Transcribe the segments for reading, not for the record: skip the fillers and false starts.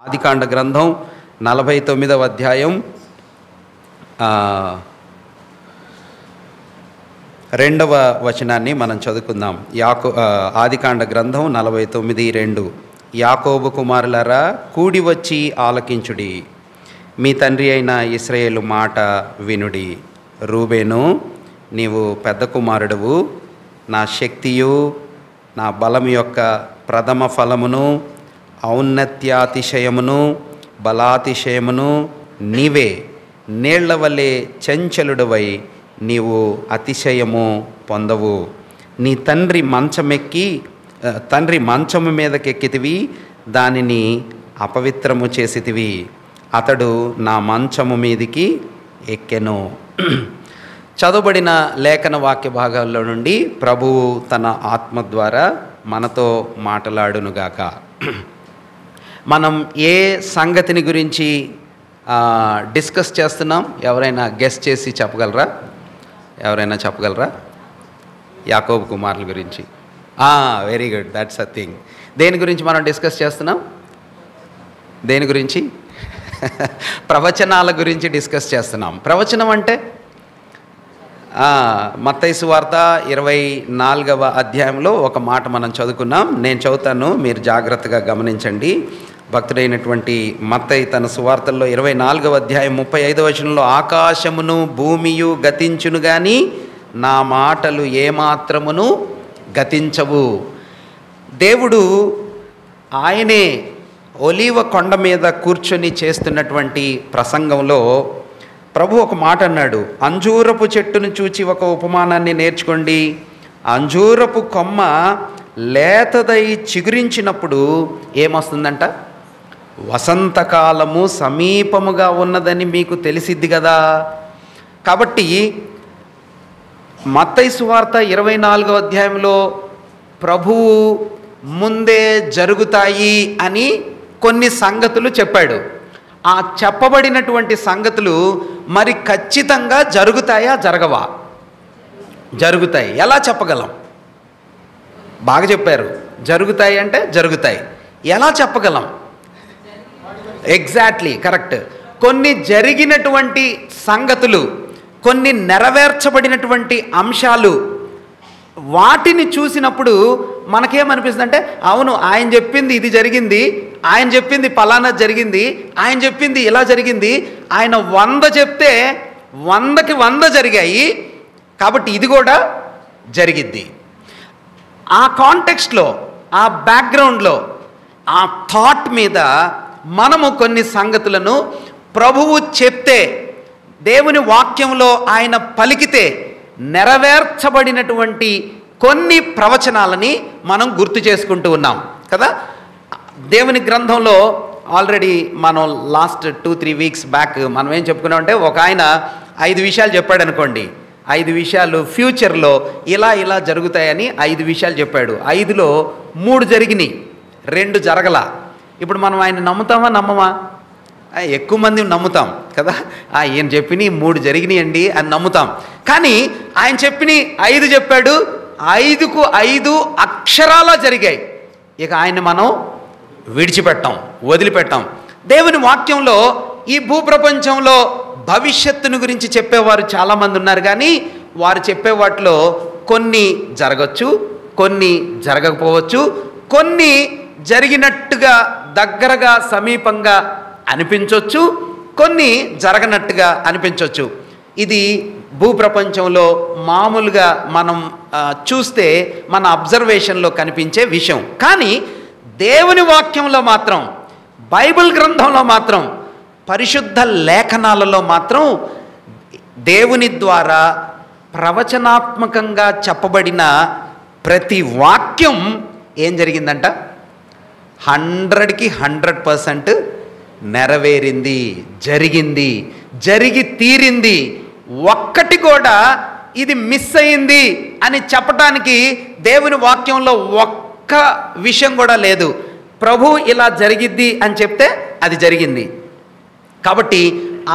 ఆదికాండ గ్రంథం 49వ అధ్యాయం 2వ వచనాన్ని మనం చదువుకుందాం. ఆదికాండ గ్రంథం 49:2. యాకోబు కుమారులారా, కూడి వచ్చి ఆలకించుడి, మీ తండ్రి అయిన ఇశ్రాయేలు మాట వినుడి. రూబేను, నీవు పెద్ద కుమారుడువు, నా శక్తియు నా బలం యొక్క ప్రథమ ఫలమును, ఔన్నత్యాతిశయమును బలాతిశయమును నీవే. నీళ్ల వలె చంచలుడవై నీవు అతిశయము పొందవు. నీ తండ్రి మంచము మీదకెక్కితివి, దానిని అపవిత్రము చేసితివి. అతడు నా మంచము మీదికి ఎక్కెను. చదవబడిన లేఖన వాక్య భాగాల్లో నుండి ప్రభువు తన ఆత్మ ద్వారా మనతో మాట్లాడునుగాక. మనం ఏ సంగతిని గురించి డిస్కస్ చేస్తున్నాం? ఎవరైనా గెస్ చేసి చెప్పగలరా? యాకోబు కుమారుల గురించి. Very good, that's a thing. దేని గురించి మనం డిస్కస్ చేస్తున్నాం? దేని గురించి? ప్రవచనాల గురించి డిస్కస్ చేస్తున్నాం. ప్రవచనం అంటే మత్తయి సువార్త 24వ అధ్యాయంలో ఒక మాట మనం చదువుకున్నాం. నేను చదువుతాను, మీరు జాగ్రత్తగా గమనించండి. భక్తుడైనటువంటి మత్తయి తన సువార్తల్లో 24వ అధ్యాయం 35వ వచనంలో, ఆకాశమును భూమియు గతించును గాని నా మాటలు ఏమాత్రమును గతించవు. దేవుడు ఆయనే ఒలీవ కొండ మీద కూర్చొని చేస్తున్నటువంటి ప్రసంగంలో ప్రభు ఒక మాట అన్నాడు. అంజూరపు చెట్టును చూచి ఒక ఉపమానాన్ని నేర్చుకోండి. అంజూరపు కొమ్మ లేతదై చిగురించినప్పుడు ఏమొస్తుందంట? వసంతకాలము సమీపముగా ఉన్నదని మీకు తెలిసిద్ది కదా. కాబట్టి మత్తయి సువార్త 24వ అధ్యాయంలో ప్రభువు ముందే జరుగుతాయి అని కొన్ని సంగతులు చెప్పాడు. ఆ చెప్పబడినటువంటి సంగతులు మరి ఖచ్చితంగా జరుగుతాయా, జరగవా? జరుగుతాయి. ఎలా చెప్పగలం? బాగా చెప్పారు. జరుగుతాయి అంటే జరుగుతాయి. ఎలా చెప్పగలం? Exactly, correct. కొన్ని జరిగినటువంటి సంగతులు, కొన్ని నెరవేర్చబడినటువంటి అంశాలు, వాటిని చూసినప్పుడు మనకేమనిపిస్తుంది అంటే, అవును, ఆయన చెప్పింది ఇది జరిగింది, ఆయన చెప్పింది పలానా జరిగింది, ఆయన చెప్పింది ఇలా జరిగింది, ఆయన 100 చెప్తే 100కి 100 జరిగాయి, కాబట్టి ఇది కూడా జరిగిద్ది. ఆ కాంటెక్స్ట్లో, ఆ బ్యాక్గ్రౌండ్లో, ఆ థాట్ మీద మనము కొన్ని సంగతులను ప్రభువు చెప్తే, దేవుని వాక్యంలో ఆయన పలికితే నెరవేర్చబడినటువంటి కొన్ని ప్రవచనాలని మనం గుర్తు చేసుకుంటూ ఉన్నాం కదా. దేవుని గ్రంథంలో ఆల్రెడీ మనం లాస్ట్ 2-3 వీక్స్ బ్యాక్ మనం ఏం చెప్పుకున్నామంటే, ఒక ఆయన 5 విషయాలు చెప్పాడు అనుకోండి. 5 విషయాలు ఫ్యూచర్లో ఇలా జరుగుతాయని 5 విషయాలు చెప్పాడు. 5లో 3 జరిగినాయి, 2 జరగల. ఇప్పుడు మనం ఆయన నమ్ముతామా, నమ్మమా? ఎక్కువ మంది నమ్ముతాం కదా. ఈయన చెప్పిన 3 జరిగినాయండి అని నమ్ముతాం. కానీ ఆయన చెప్పిన 5 చెప్పాడు, 5కు 5 అక్షరాలా జరిగాయి. ఇక ఆయన్ని మనం విడిచిపెట్టాం, వదిలిపెట్టాం. దేవుని వాక్యంలో ఈ భూప్రపంచంలో భవిష్యత్తును గురించి చెప్పేవారు చాలామంది ఉన్నారు. కానీ వారు చెప్పే వాటిలో కొన్ని జరగచ్చు, కొన్ని జరగకపోవచ్చు, కొన్ని జరిగినట్టుగా దగ్గరగా సమీపంగా అనిపించవచ్చు, కొన్ని జరగనట్టుగా అనిపించవచ్చు. ఇది భూప్రపంచంలో మామూలుగా మనం చూస్తే మన అబ్జర్వేషన్లో కనిపించే విషయం. కానీ దేవుని వాక్యంలో మాత్రం, బైబిల్ గ్రంథంలో మాత్రం, పరిశుద్ధ లేఖనాలలో మాత్రం దేవుని ద్వారా ప్రవచనాత్మకంగా చెప్పబడిన ప్రతి వాక్యం ఏం జరిగిందంట? 100కి 100% నెరవేరింది, జరిగింది, జరిగి తీరింది. ఒక్కటి కూడా ఇది మిస్ అయింది అని చెప్పటానికి దేవుని వాక్యంలో ఒక్క విషయం కూడా లేదు. ప్రభు ఇలా జరిగిద్ది అని చెప్తే అది జరిగింది. కాబట్టి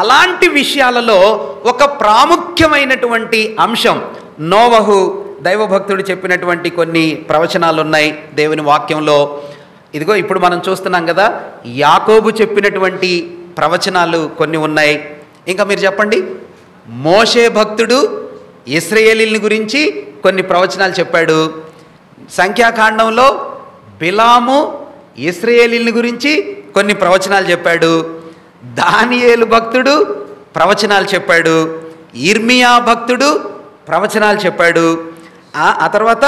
అలాంటి విషయాలలో ఒక ప్రాముఖ్యమైనటువంటి అంశం నోవహు దైవభక్తుడు చెప్పినటువంటి కొన్ని ప్రవచనాలు ఉన్నాయి దేవుని వాక్యంలో. ఇదిగో ఇప్పుడు మనం చూస్తున్నాం కదా, యాకోబు చెప్పినటువంటి ప్రవచనాలు కొన్ని ఉన్నాయి. ఇంకా మీరు చెప్పండి, మోషే భక్తుడు ఇశ్రాయేలీయుల గురించి కొన్ని ప్రవచనాలు చెప్పాడు. సంఖ్యాకాండంలో బిలాము ఇశ్రాయేలీయుల గురించి కొన్ని ప్రవచనాలు చెప్పాడు. దానియేలు భక్తుడు ప్రవచనాలు చెప్పాడు. ఇర్మియా భక్తుడు ప్రవచనాలు చెప్పాడు. ఆ తర్వాత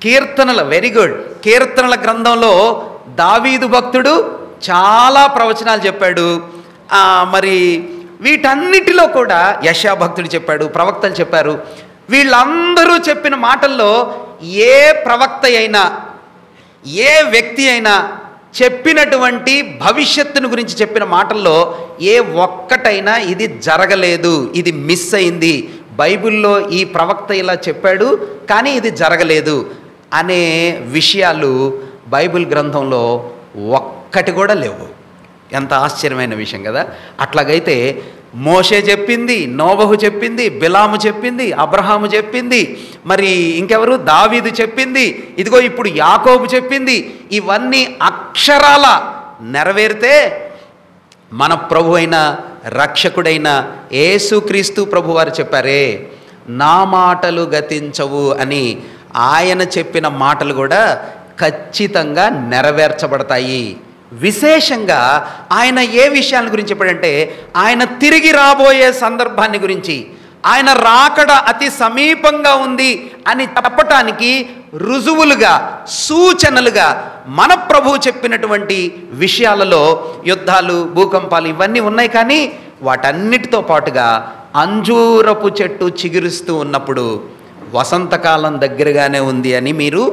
కీర్తనల, వెరీ గుడ్, కీర్తనల గ్రంథంలో దావీదు భక్తుడు చాలా ప్రవచనాలు చెప్పాడు. మరి వీటన్నిటిలో కూడా యెషయా భక్తుడు చెప్పాడు, ప్రవక్తలు చెప్పారు. వీళ్ళందరూ చెప్పిన మాటల్లో ఏ ప్రవక్త అయినా, ఏ వ్యక్తి అయినా చెప్పినటువంటి భవిష్యత్తును గురించి చెప్పిన మాటల్లో ఏ ఒక్కటైనా ఇది జరగలేదు, ఇది మిస్ అయింది, బైబిల్లో ఈ ప్రవక్త ఇలా చెప్పాడు కానీ ఇది జరగలేదు అనే విషయాలు బైబిల్ గ్రంథంలో ఒక్కటి కూడా లేవు. ఎంత ఆశ్చర్యమైన విషయం కదా. అట్లాగైతే మోషే చెప్పింది, నోబహు చెప్పింది, బిలాము చెప్పింది, అబ్రహాము చెప్పింది, మరి ఇంకెవరు, దావీదు చెప్పింది, ఇదిగో ఇప్పుడు యాకోబు చెప్పింది, ఇవన్నీ అక్షరాల నెరవేరితే మన ప్రభు అయిన రక్షకుడైన యేసుక్రీస్తు ప్రభు వారు చెప్పారే, నా మాటలు గతించవు అని ఆయన చెప్పిన మాటలు కూడా ఖచ్చితంగా నెరవేర్చబడతాయి. విశేషంగా ఆయన ఏ విషయాల గురించి చెప్పాడంటే, ఆయన తిరిగి రాబోయే సందర్భాన్ని గురించి, ఆయన రాకడ అతి సమీపంగా ఉంది అని చెప్పటానికి రుజువులుగా, సూచనలుగా మన ప్రభువు చెప్పినటువంటి విషయాలలో యుద్ధాలు, భూకంపాలు ఇవన్నీ ఉన్నాయి. కానీ వాటన్నిటితో పాటుగా అంజూరపు చెట్టు చిగురుస్తూ ఉన్నప్పుడు వసంతకాలం దగ్గరగానే ఉంది అని మీరు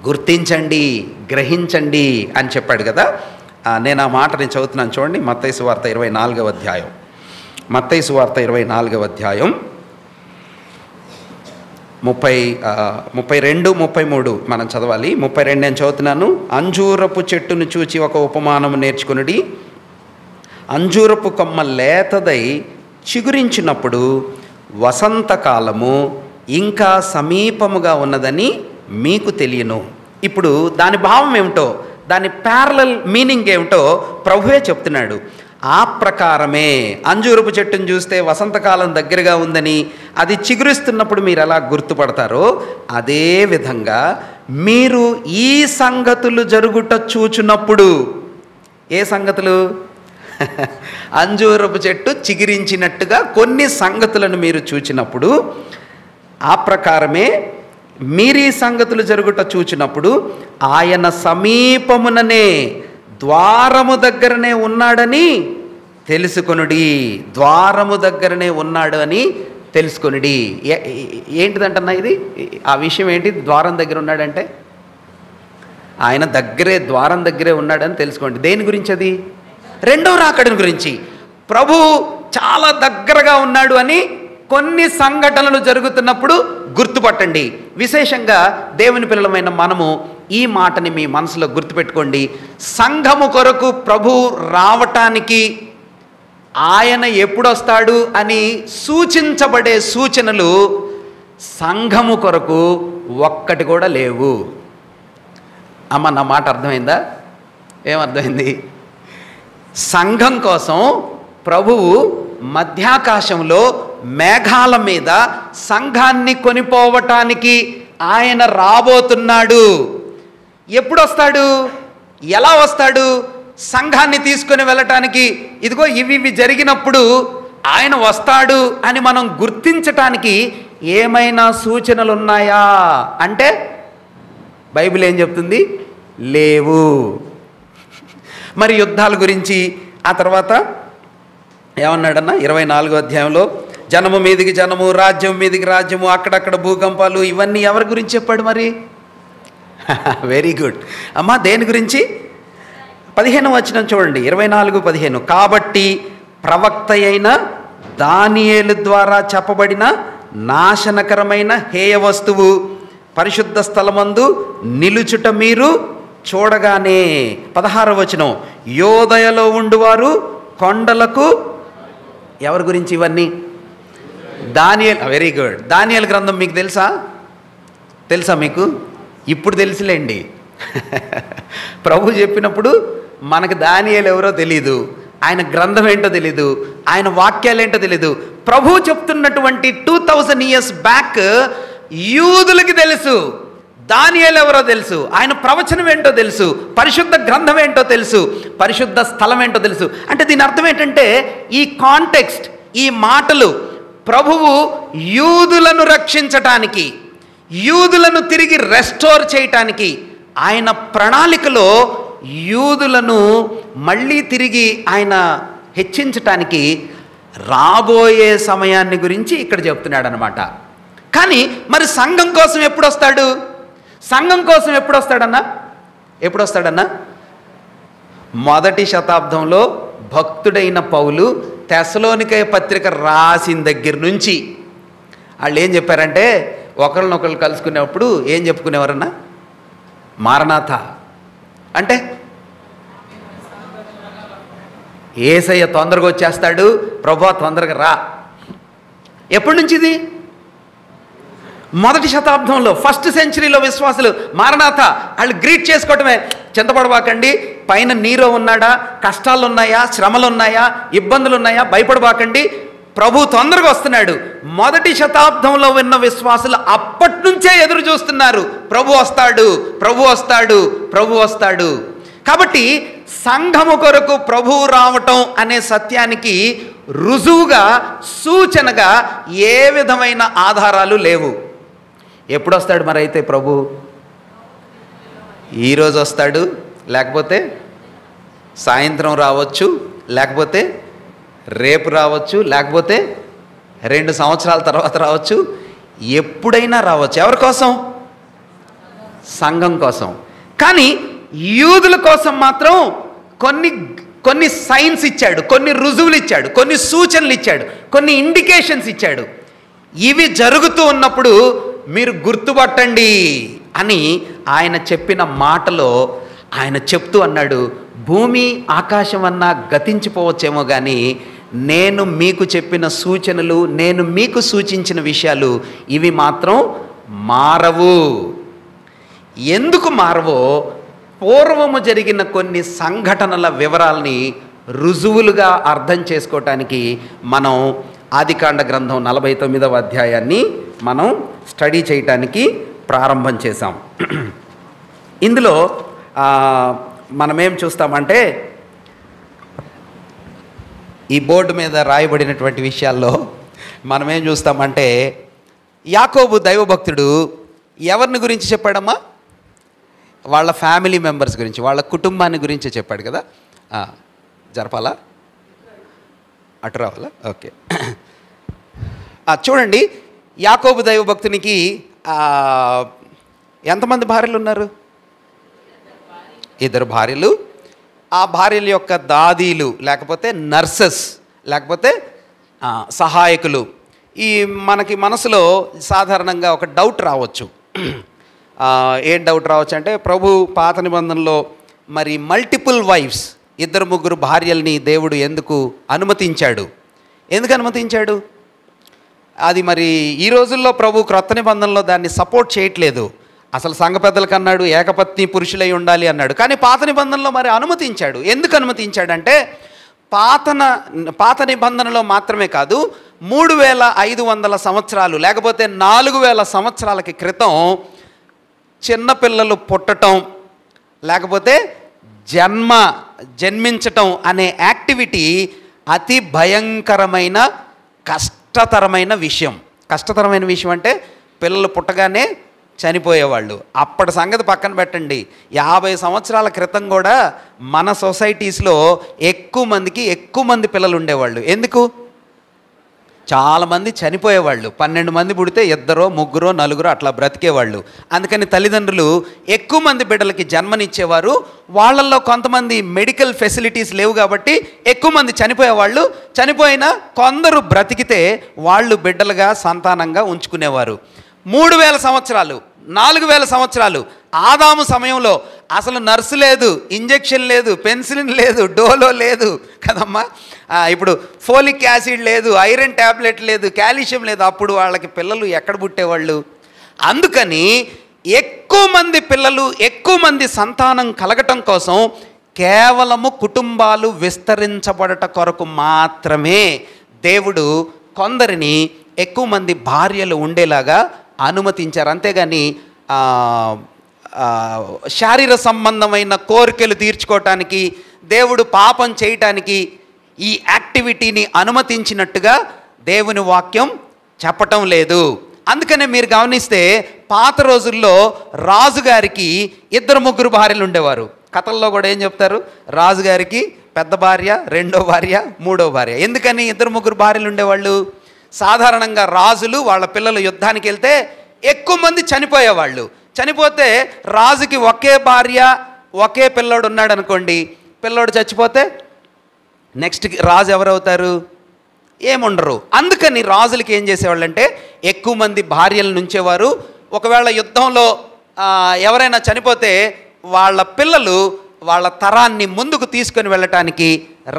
గుర్తించండి, గ్రహించండి అని చెప్పాడు కదా. నేను ఆ మాట నేను చదువుతున్నాను చూడండి. మత్తయి సువార్త 24వ అధ్యాయం, మత్తయి సువార్త 24వ అధ్యాయం 32, 33 మనం చదవాలి. 32 నేను చదువుతున్నాను. అంజూరపు చెట్టును చూచి ఒక ఉపమానము నేర్చుకునుడి. అంజూరపు కొమ్మ లేతదై చిగురించినప్పుడు వసంతకాలము ఇంకా సమీపముగా ఉన్నదని మీకు తెలియను. ఇప్పుడు దాని భావం ఏమిటో, దాని ప్యారలల్ మీనింగ్ ఏమిటో ప్రభువే చెప్తున్నాడు. ఆ ప్రకారమే అంజూరపు చెట్టును చూస్తే వసంతకాలం దగ్గరగా ఉందని, అది చిగురిస్తున్నప్పుడు మీరు ఎలా గుర్తుపడతారో అదే విధంగా మీరు ఈ సంగతులు జరుగుట చూచున్నప్పుడు, ఏ సంగతులు? అంజూరపు చెట్టు చిగురించినట్టుగా కొన్ని సంగతులను మీరు చూచినప్పుడు, ఆ ప్రకారమే మీరు ఈ సంగతులు జరుగుట చూచినప్పుడు ఆయన సమీపముననే, ద్వారము దగ్గరనే ఉన్నాడని తెలుసుకొనుడి. ద్వారము దగ్గరనే ఉన్నాడు అని తెలుసుకొనుడి. ఏంటిదంటన్నా ఇది? ఆ విషయం ఏంటి? ద్వారం దగ్గర ఉన్నాడంటే ఆయన దగ్గరే, ద్వారం దగ్గరే ఉన్నాడని తెలుసుకోండి. దేని గురించి అది? రెండో రాకడని గురించి. ప్రభు చాలా దగ్గరగా ఉన్నాడు అని కొన్ని సంఘటనలు జరుగుతున్నప్పుడు గుర్తుపట్టండి. విశేషంగా దేవుని పిల్లలమైన మనము ఈ మాటని మీ మనసులో గుర్తుపెట్టుకోండి. సంఘము కొరకు ప్రభు రావటానికి, ఆయన ఎప్పుడొస్తాడు అని సూచించబడే సూచనలు సంఘము కొరకు ఒక్కటి కూడా లేవు. అమ్మ, నా మాట అర్థమైందా? ఏమర్థమైంది? సంఘం కోసం ప్రభువు మధ్యాకాశంలో మేఘాల మీద సంఘాన్ని కొనిపోవటానికి ఆయన రాబోతున్నాడు. ఎప్పుడు వస్తాడు? ఎలా వస్తాడు? సంఘాన్ని తీసుకొని వెళ్ళటానికి. ఇదిగో ఇవి జరిగినప్పుడు ఆయన వస్తాడు అని మనం గుర్తించటానికి ఏమైనా సూచనలు ఉన్నాయా అంటే బైబిల్ ఏం చెప్తుంది? లేవు. మరి యుద్ధాల గురించి ఆ తర్వాత ఏమన్నాడన్నా? 24వ అధ్యాయంలో జనము మీదికి జనము, రాజ్యం మీదికి రాజ్యము, అక్కడక్కడ భూకంపాలు, ఇవన్నీ ఎవరి గురించి చెప్పాడు మరి? వెరీ గుడ్ అమ్మా. దేని గురించి? 15వ వచనం చూడండి, 24:15. కాబట్టి ప్రవక్త అయిన దానియేలు ద్వారా చెప్పబడిన నాశనకరమైన హేయ వస్తువు పరిశుద్ధ స్థలమందు నిలుచుట మీరు చూడగానే. 16వ వచనం, యోదయలో ఉండువారు కొండలకు. ఎవరి గురించి ఇవన్నీ? దానియేలు. Very good. దానియేలు గ్రంథం మీకు తెలుసా? మీకు ఇప్పుడు తెలుసులేండి. ప్రభు చెప్పినప్పుడు మనకు దానియేలు ఎవరో తెలీదు, ఆయన గ్రంథం ఏంటో తెలీదు, ఆయన వాక్యాలు ఏంటో తెలీదు. ప్రభు చెప్తున్నటువంటి 2000 years బ్యాక్ యూదులకి తెలుసు దానియేలు ఎవరో తెలుసు, ఆయన ప్రవచనం ఏంటో తెలుసు, పరిశుద్ధ గ్రంథం ఏంటో తెలుసు, పరిశుద్ధ స్థలం ఏంటో తెలుసు. అంటే దీని అర్థం ఏంటంటే ఈ కాంటెక్స్ట్, ఈ మాటలు ప్రభువు యూదులను రక్షించటానికి, యూదులను తిరిగి రెస్టోర్ చేయటానికి, ఆయన ప్రణాళికలో యూదులను మళ్ళీ తిరిగి ఆయన హెచ్చించటానికి రాబోయే సమయాన్ని గురించి ఇక్కడ చెప్తున్నాడు అనమాట. కానీ మరి సంఘం కోసం ఎప్పుడు వస్తాడు? సంఘం కోసం ఎప్పుడు వస్తాడన్నా? మొదటి శతాబ్దంలో భక్తుడైన పౌలు తెస్సలోనికే పత్రిక రాసిన దగ్గర నుంచి వాళ్ళు ఏం చెప్పారంటే, ఒకరినొకరు కలుసుకునేప్పుడు ఏం చెప్పుకునేవారన్నా? మారనాథ అంటే యేసయ్య తొందరగా వచ్చేస్తాడు, ప్రభువా తొందరగా రా. ఎప్పటి నుంచి ఇది? మొదటి శతాబ్దంలో, ఫస్ట్ సెంచరీలో విశ్వాసులు మారనాథ వాళ్ళు గ్రీట్ చేసుకోవటమే. చింతపడబాకండి, పైన నీరో ఉన్నాడా, కష్టాలు ఉన్నాయా, శ్రమలు ఉన్నాయా, ఇబ్బందులు ఉన్నాయా, భయపడబాకండి, ప్రభు తొందరగా వస్తున్నాడు. మొదటి శతాబ్దంలో ఉన్న విశ్వాసులు అప్పటి నుంచే ఎదురు చూస్తున్నారు, ప్రభు వస్తాడు, ప్రభు వస్తాడు, ప్రభు వస్తాడు. కాబట్టి సంఘము కొరకు ప్రభువు రావటం అనే సత్యానికి రుజువుగా, సూచనగా ఏ విధమైన ఆధారాలు లేవు. ఎప్పుడు వస్తాడు మరి అయితే ప్రభు? ఈరోజు వస్తాడు, లేకపోతే సాయంత్రం రావచ్చు, లేకపోతే రేపు రావచ్చు, లేకపోతే 2 సంవత్సరాల తర్వాత రావచ్చు, ఎప్పుడైనా రావచ్చు. ఎవరి కోసం? సంఘం కోసం. కానీ యూదుల కోసం మాత్రం కొన్ని సైన్స్ ఇచ్చాడు, కొన్ని రుజువులు ఇచ్చాడు, కొన్ని సూచనలు ఇచ్చాడు, కొన్ని ఇండికేషన్స్ ఇచ్చాడు. ఇవి జరుగుతూ ఉన్నప్పుడు మీరు గుర్తుపట్టండి అని ఆయన చెప్పిన మాటలో ఆయన చెప్తూ అన్నాడు, భూమి ఆకాశం అన్నా గతించిపోవచ్చేమో కానీ నేను మీకు చెప్పిన సూచనలు, నేను మీకు సూచించిన విషయాలు ఇవి మాత్రం మారవు. ఎందుకు మారవో పూర్వము జరిగిన కొన్ని సంఘటనల వివరాల్ని రుజువులుగా అర్థం చేసుకోవటానికి మనం ఆదికాండ గ్రంథం 49వ అధ్యాయాన్ని మనం స్టడీ చేయటానికి ప్రారంభం చేశాం. ఇందులో మనమేం చూస్తామంటే, ఈ బోర్డు మీద రాయబడినటువంటి విషయాల్లో మనమేం చూస్తామంటే, యాకోబు దైవభక్తుడు ఎవరిని గురించి చెప్పాడమ్మా? వాళ్ళ ఫ్యామిలీ మెంబర్స్ గురించి, వాళ్ళ కుటుంబాన్ని గురించి చెప్పాడు కదా. జరపాలా? అటు రావాలా? ఓకే. చూడండి, యాకోబు దైవభక్తునికి ఎంతమంది భార్యలు ఉన్నారు? 2 భార్యలు. ఆ భార్యల యొక్క దాదీలు, లేకపోతే నర్సెస్, లేకపోతే సహాయకులు. ఈ మనకి మనసులో సాధారణంగా ఒక డౌట్ రావచ్చు. ఏం డౌట్ రావచ్చు అంటే, ప్రభు పాత నిబంధనలో మరి మల్టిపుల్ వైఫ్స్, 2-3 భార్యల్ని దేవుడు ఎందుకు అనుమతించాడు? ఎందుకు అనుమతించాడు? అది మరి ఈ రోజుల్లో ప్రభు క్రొత్త నిబంధనలో దాన్ని సపోర్ట్ చేయట్లేదు. అసలు సంఘ పెద్దలకు అన్నాడు ఏకపత్ని పురుషులై ఉండాలి అన్నాడు, కానీ పాత నిబంధనలో మరి అనుమతించాడు. ఎందుకు అనుమతించాడంటే, పాత నిబంధనలో మాత్రమే కాదు, 3500 సంవత్సరాలు లేకపోతే 4000 సంవత్సరాలకి క్రితం చిన్నపిల్లలు పుట్టటం, లేకపోతే జన్మించటం అనే యాక్టివిటీ అతి భయంకరమైన కష్టతరమైన విషయం. కష్టతరమైన విషయం అంటే పిల్లలు పుట్టగానే చనిపోయేవాళ్ళు. అప్పటి సంగతి పక్కన పెట్టండి, 50 సంవత్సరాల క్రితం కూడా మన సొసైటీస్లో ఎక్కువ మంది పిల్లలు ఉండేవాళ్ళు. ఎందుకు? చాలామంది చనిపోయేవాళ్ళు. 12 మంది పుడితే 2, 3, 4 అట్లా బ్రతికేవాళ్ళు. అందుకని తల్లిదండ్రులు ఎక్కువ మంది బిడ్డలకి జన్మనిచ్చేవారు. వాళ్ళల్లో కొంతమంది మెడికల్ ఫెసిలిటీస్ లేవు కాబట్టి ఎక్కువ మంది చనిపోయేవాళ్ళు. చనిపోయినా కొందరు బ్రతికితే వాళ్ళు బిడ్డలుగా సంతానంగా ఉంచుకునేవారు. 3000 సంవత్సరాలు, 4000 సంవత్సరాలు ఆదాము సమయంలో అసలు నర్సు లేదు, ఇంజెక్షన్ లేదు, పెన్సిలిన్ లేదు, డోలో లేదు కదమ్మా. ఇప్పుడు ఫోలిక్ యాసిడ్ లేదు, ఐరన్ ట్యాబ్లెట్ లేదు, కాల్షియం లేదు. అప్పుడు వాళ్ళకి పిల్లలు ఎక్కడ పుట్టేవాళ్ళు? అందుకని ఎక్కువ మంది పిల్లలు, ఎక్కువ మంది సంతానం కలగటం కోసం కేవలము కుటుంబాలు విస్తరించబడట కొరకు మాత్రమే దేవుడు కొందరిని ఎక్కువ మంది భార్యలు ఉండేలాగా అనుమతించారు. అంతేగాని శారీర సంబంధమైన కోరికలు తీర్చుకోవటానికి, దేవుడు పాపం చేయటానికి ఈ యాక్టివిటీని అనుమతించినట్టుగా దేవుని వాక్యం చెప్పటం లేదు. అందుకనే మీరు గమనిస్తే పాత రోజుల్లో రాజుగారికి 2-3 భార్యలు ఉండేవారు. కథల్లో కూడా ఏం చెప్తారు? రాజుగారికి పెద్ద భార్య, రెండో భార్య, మూడో భార్య. ఎందుకని 2-3 భార్యలు ఉండేవాళ్ళు? సాధారణంగా రాజులు వాళ్ళ పిల్లలు యుద్ధానికి వెళ్తే ఎక్కువ మంది చనిపోయేవాళ్ళు. చనిపోతే రాజుకి ఒకే భార్య, ఒకే పిల్లోడు ఉన్నాడు అనుకోండి, పిల్లోడు చచ్చిపోతే నెక్స్ట్ రాజు ఎవరవుతారు? ఏముండరు. అందుకని రాజులకి ఏం చేసేవాళ్ళు అంటే ఎక్కువ మంది భార్యలను ఉంచేవారు. ఒకవేళ యుద్ధంలో ఎవరైనా చనిపోతే వాళ్ళ పిల్లలు వాళ్ళ తరాన్ని ముందుకు తీసుకొని వెళ్ళటానికి,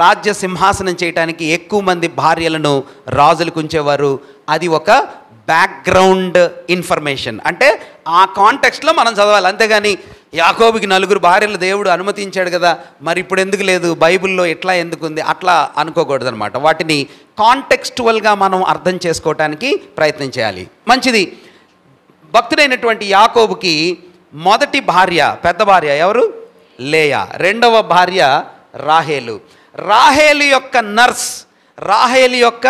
రాజ్య సింహాసనం చేయటానికి ఎక్కువ మంది భార్యలను రాజులకు ఉంచేవారు. అది ఒక బ్యాక్గ్రౌండ్ ఇన్ఫర్మేషన్. అంటే ఆ కాంటెక్స్ట్లో మనం చదవాలి. అంతేగాని యాకోబుకి 4 భార్యలు దేవుడు అనుమతించాడు కదా, మరి ఇప్పుడు ఎందుకు లేదు, బైబిల్లో ఎట్లా ఎందుకుంది, అట్లా అనుకోకూడదు అనమాట. వాటిని కాంటెక్స్టువల్గా మనం అర్థం చేసుకోవటానికి ప్రయత్నం చేయాలి. మంచిది. భక్తుడైనటువంటి యాకోబుకి మొదటి భార్య, పెద్ద భార్య ఎవరు? లేయా. రెండవ భార్య రాహేలు. రాహేలు యొక్క నర్స్, రాహేలు యొక్క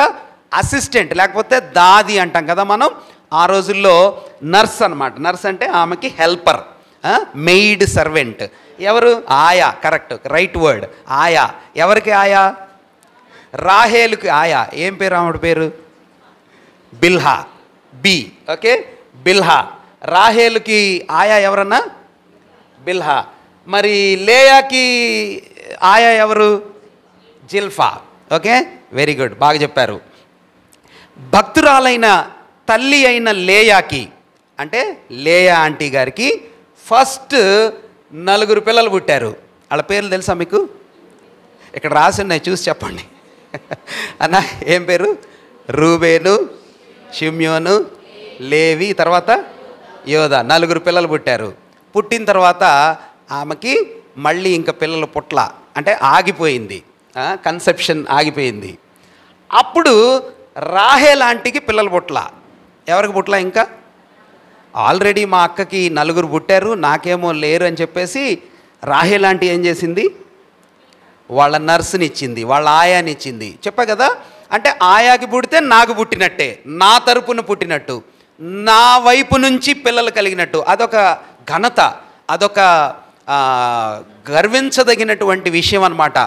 అసిస్టెంట్, లేకపోతే దాది అంటాం కదా మనం. ఆ రోజుల్లో నర్స్ అనమాట. నర్స్ అంటే ఆమెకి హెల్పర్, మెయిడ్ సర్వెంట్. ఎవరు? ఆయా. కరెక్ట్, రైట్ వర్డ్, ఆయా. ఎవరికి ఆయా? రాహేలుకి ఆయా. ఏం పేరు ఆవిడ పేరు? బిల్హా. బి. Okay, Bilhah. రాహేలుకి ఆయా ఎవరన్నా? బిల్హా. మరి లేయాకి ఆయా ఎవరు? జిల్ఫా. ఓకే, వెరీ గుడ్, బాగా చెప్పారు. భక్తురాలైన తల్లి అయిన లేయాకి, అంటే లేయా ఆంటీ గారికి ఫస్ట్ 4 పిల్లలు పుట్టారు. వాళ్ళ పేర్లు తెలుసా మీకు? ఇక్కడ రాసి ఉన్నాయి, చూసి చెప్పండి అన్న. ఏం పేరు? రూబేను, షిమ్యోను, లేవి, తర్వాత యోధా. 4 పిల్లలు పుట్టారు. పుట్టిన తర్వాత ఆమెకి మళ్ళీ ఇంకా పిల్లలు పుట్ల, అంటే ఆగిపోయింది, కన్సెప్షన్ ఆగిపోయింది. అప్పుడు రాహేల్ ఆంటీకి పిల్లలు పుట్ల. ఎవరికి పుట్ల? ఇంకా ఆల్రెడీ మా అక్కకి 4 పుట్టారు, నాకేమో లేరు అని చెప్పేసి రాహేల్ ఆంటీ ఏం చేసింది? వాళ్ళ నర్సుని ఇచ్చింది, వాళ్ళ ఆయాని ఇచ్చింది. చెప్పా కదా, అంటే ఆయాకి పుడితే నాకు పుట్టినట్టే, నా తరపున పుట్టినట్టు, నా వైపు నుంచి పిల్లలు కలిగినట్టు. అదొక ఘనత, అదొక గర్వించదగినటువంటి విషయం అన్నమాట,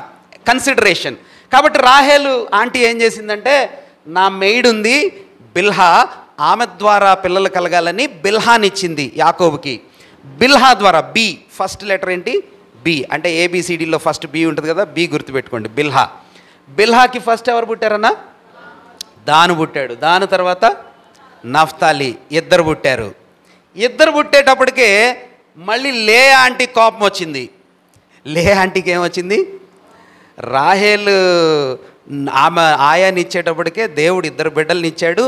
కన్సిడరేషన్. కాబట్టి రాహేలు ఆంటీ ఏం చేసిందంటే, నా మెయిడ్ ఉంది బిల్హా, ఆమె ద్వారా పిల్లలు కలగాలని బిల్హాని ఇచ్చింది యాకోబుకి. బిల్హా ద్వారా, బి ఫస్ట్ లెటర్ ఏంటి? బి. అంటే ఏబిసిడిలో ఫస్ట్ బి ఉంటుంది కదా, బి గుర్తుపెట్టుకోండి. బిల్హా. బిల్హాకి ఫస్ట్ ఎవరు పుట్టారన్నా? దాను పుట్టాడు. దాని తర్వాత నఫ్తాలి. 2 పుట్టారు. 2 పుట్టేటప్పటికే మళ్ళీ లే ఆంటీ కోపం వచ్చింది. లే ఆంటీకి ఏమొచ్చింది? రాహేలు ఆమె ఆయాని ఇచ్చేటప్పటికే దేవుడు 2 బిడ్డల్ని ఇచ్చాడు,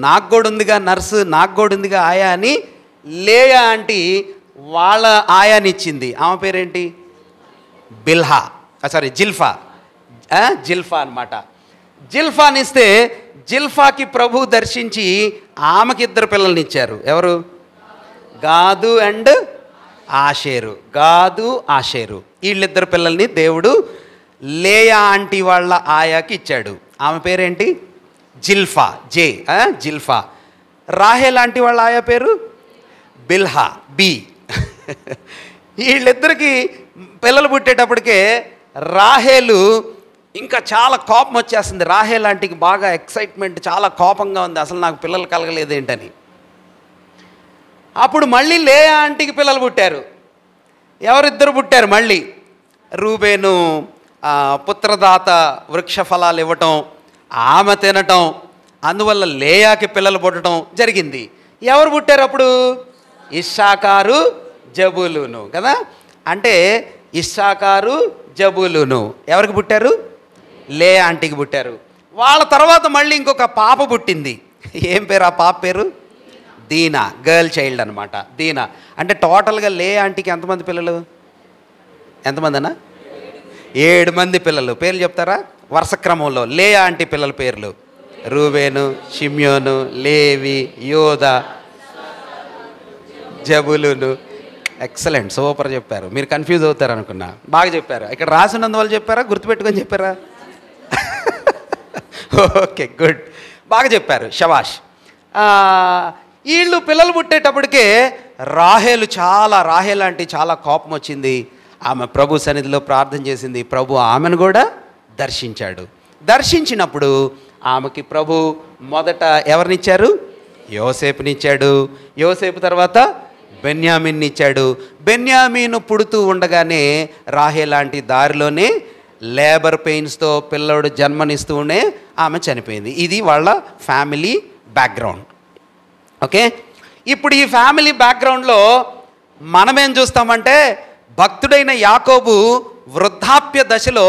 నాకు కూడా ఉందిగా నర్సు, నాకు కూడా ఉందిగా ఆయా అని లేయా ఆంటీ వాళ్ళ ఆయాని ఇచ్చింది. ఆమె పేరేంటి? Bilhah, sorry Zilpah. జిల్ఫా అనమాట. జిల్ఫాని ఇస్తే జిల్ఫాకి ప్రభు దర్శించి ఆమెకి 2 పిల్లల్ని ఇచ్చారు. ఎవరు? గాదు అండ్ ఆషేరు. గాదు, ఆషేరు, వీళ్ళిద్దరు పిల్లల్ని దేవుడు లేయా ఆంటీ వాళ్ళ ఆయాకి ఇచ్చాడు. ఆమె పేరేంటి? జిల్ఫా. జే, జిల్ఫా. రాహేల్ ఆంటీ వాళ్ళ ఆయా పేరు బిల్హా, బి. వీళ్ళిద్దరికి పిల్లలు పుట్టేటప్పటికే రాహేలు ఇంకా చాలా కోపం వచ్చేస్తుంది. రాహేల్ ఆంటీకి బాగా ఎక్సైట్మెంట్, చాలా కోపంగా ఉంది, అసలు నాకు పిల్లలు కలగలేదేంటని. అప్పుడు మళ్ళీ లేయా ఆంటీకి పిల్లలు పుట్టారు. 2 పుట్టారు మళ్ళీ. రూబేను పుత్రదాత, వృక్ష ఫలాలు ఇవ్వటం, ఆమె తినటం, అందువల్ల లేయాకి పిల్లలు పుట్టడం జరిగింది. ఎవరు పుట్టారు అప్పుడు? ఇస్సాకారు, జబూలూను కదా. అంటే ఇస్సాకారు, జబూలూను ఎవరికి పుట్టారు? లేయా ఆంటీకి పుట్టారు. వాళ్ళ తర్వాత మళ్ళీ ఇంకొక పాప పుట్టింది. ఏం పేరు ఆ పాప పేరు? దీనా, గర్ల్ చైల్డ్ అనమాట. దీనా అంటే టోటల్గా లే ఆంటీకి ఎంతమంది పిల్లలు? ఎంతమంది అన్న? 7 మంది పిల్లలు. పేర్లు చెప్తారా వరుస క్రమంలో? లే ఆంటీ పిల్లల పేర్లు: రూబేను, షిమ్యోను, లేవి, యోదా, జబులును. ఎక్సలెంట్, సూపర్ చెప్పారు. మీరు కన్ఫ్యూజ్ అవుతారు అనుకున్నా, బాగా చెప్పారు. ఇక్కడ రాసినందువల్ల చెప్పారా, గుర్తుపెట్టుకొని చెప్పారా? ఓకే, గుడ్, బాగా చెప్పారు, శబాష్. వీళ్ళు పిల్లలు పుట్టేటప్పటికే రాహేల్ అంటే చాలా కోపం వచ్చింది. ఆమె ప్రభు సన్నిధిలో ప్రార్థన చేసింది. ప్రభు ఆమెను కూడా దర్శించాడు. దర్శించినప్పుడు ఆమెకి ప్రభు మొదట ఎవరినిచ్చారు? యోసేపునిచ్చాడు. యోసేపు తర్వాత బెన్యామీన్ని ఇచ్చాడు. బెన్యామీను పుడుతూ ఉండగానే రాహేల్ లాంటి దారిలోనే లేబర్ పెయిన్స్తో పిల్లోడు జన్మనిస్తూనే ఆమె చనిపోయింది. ఇది వాళ్ళ ఫ్యామిలీ బ్యాక్గ్రౌండ్. ఓకే, ఇప్పుడు ఈ ఫ్యామిలీ బ్యాక్గ్రౌండ్లో మనమేం చూస్తామంటే, భక్తుడైన యాకోబు వృద్ధాప్య దశలో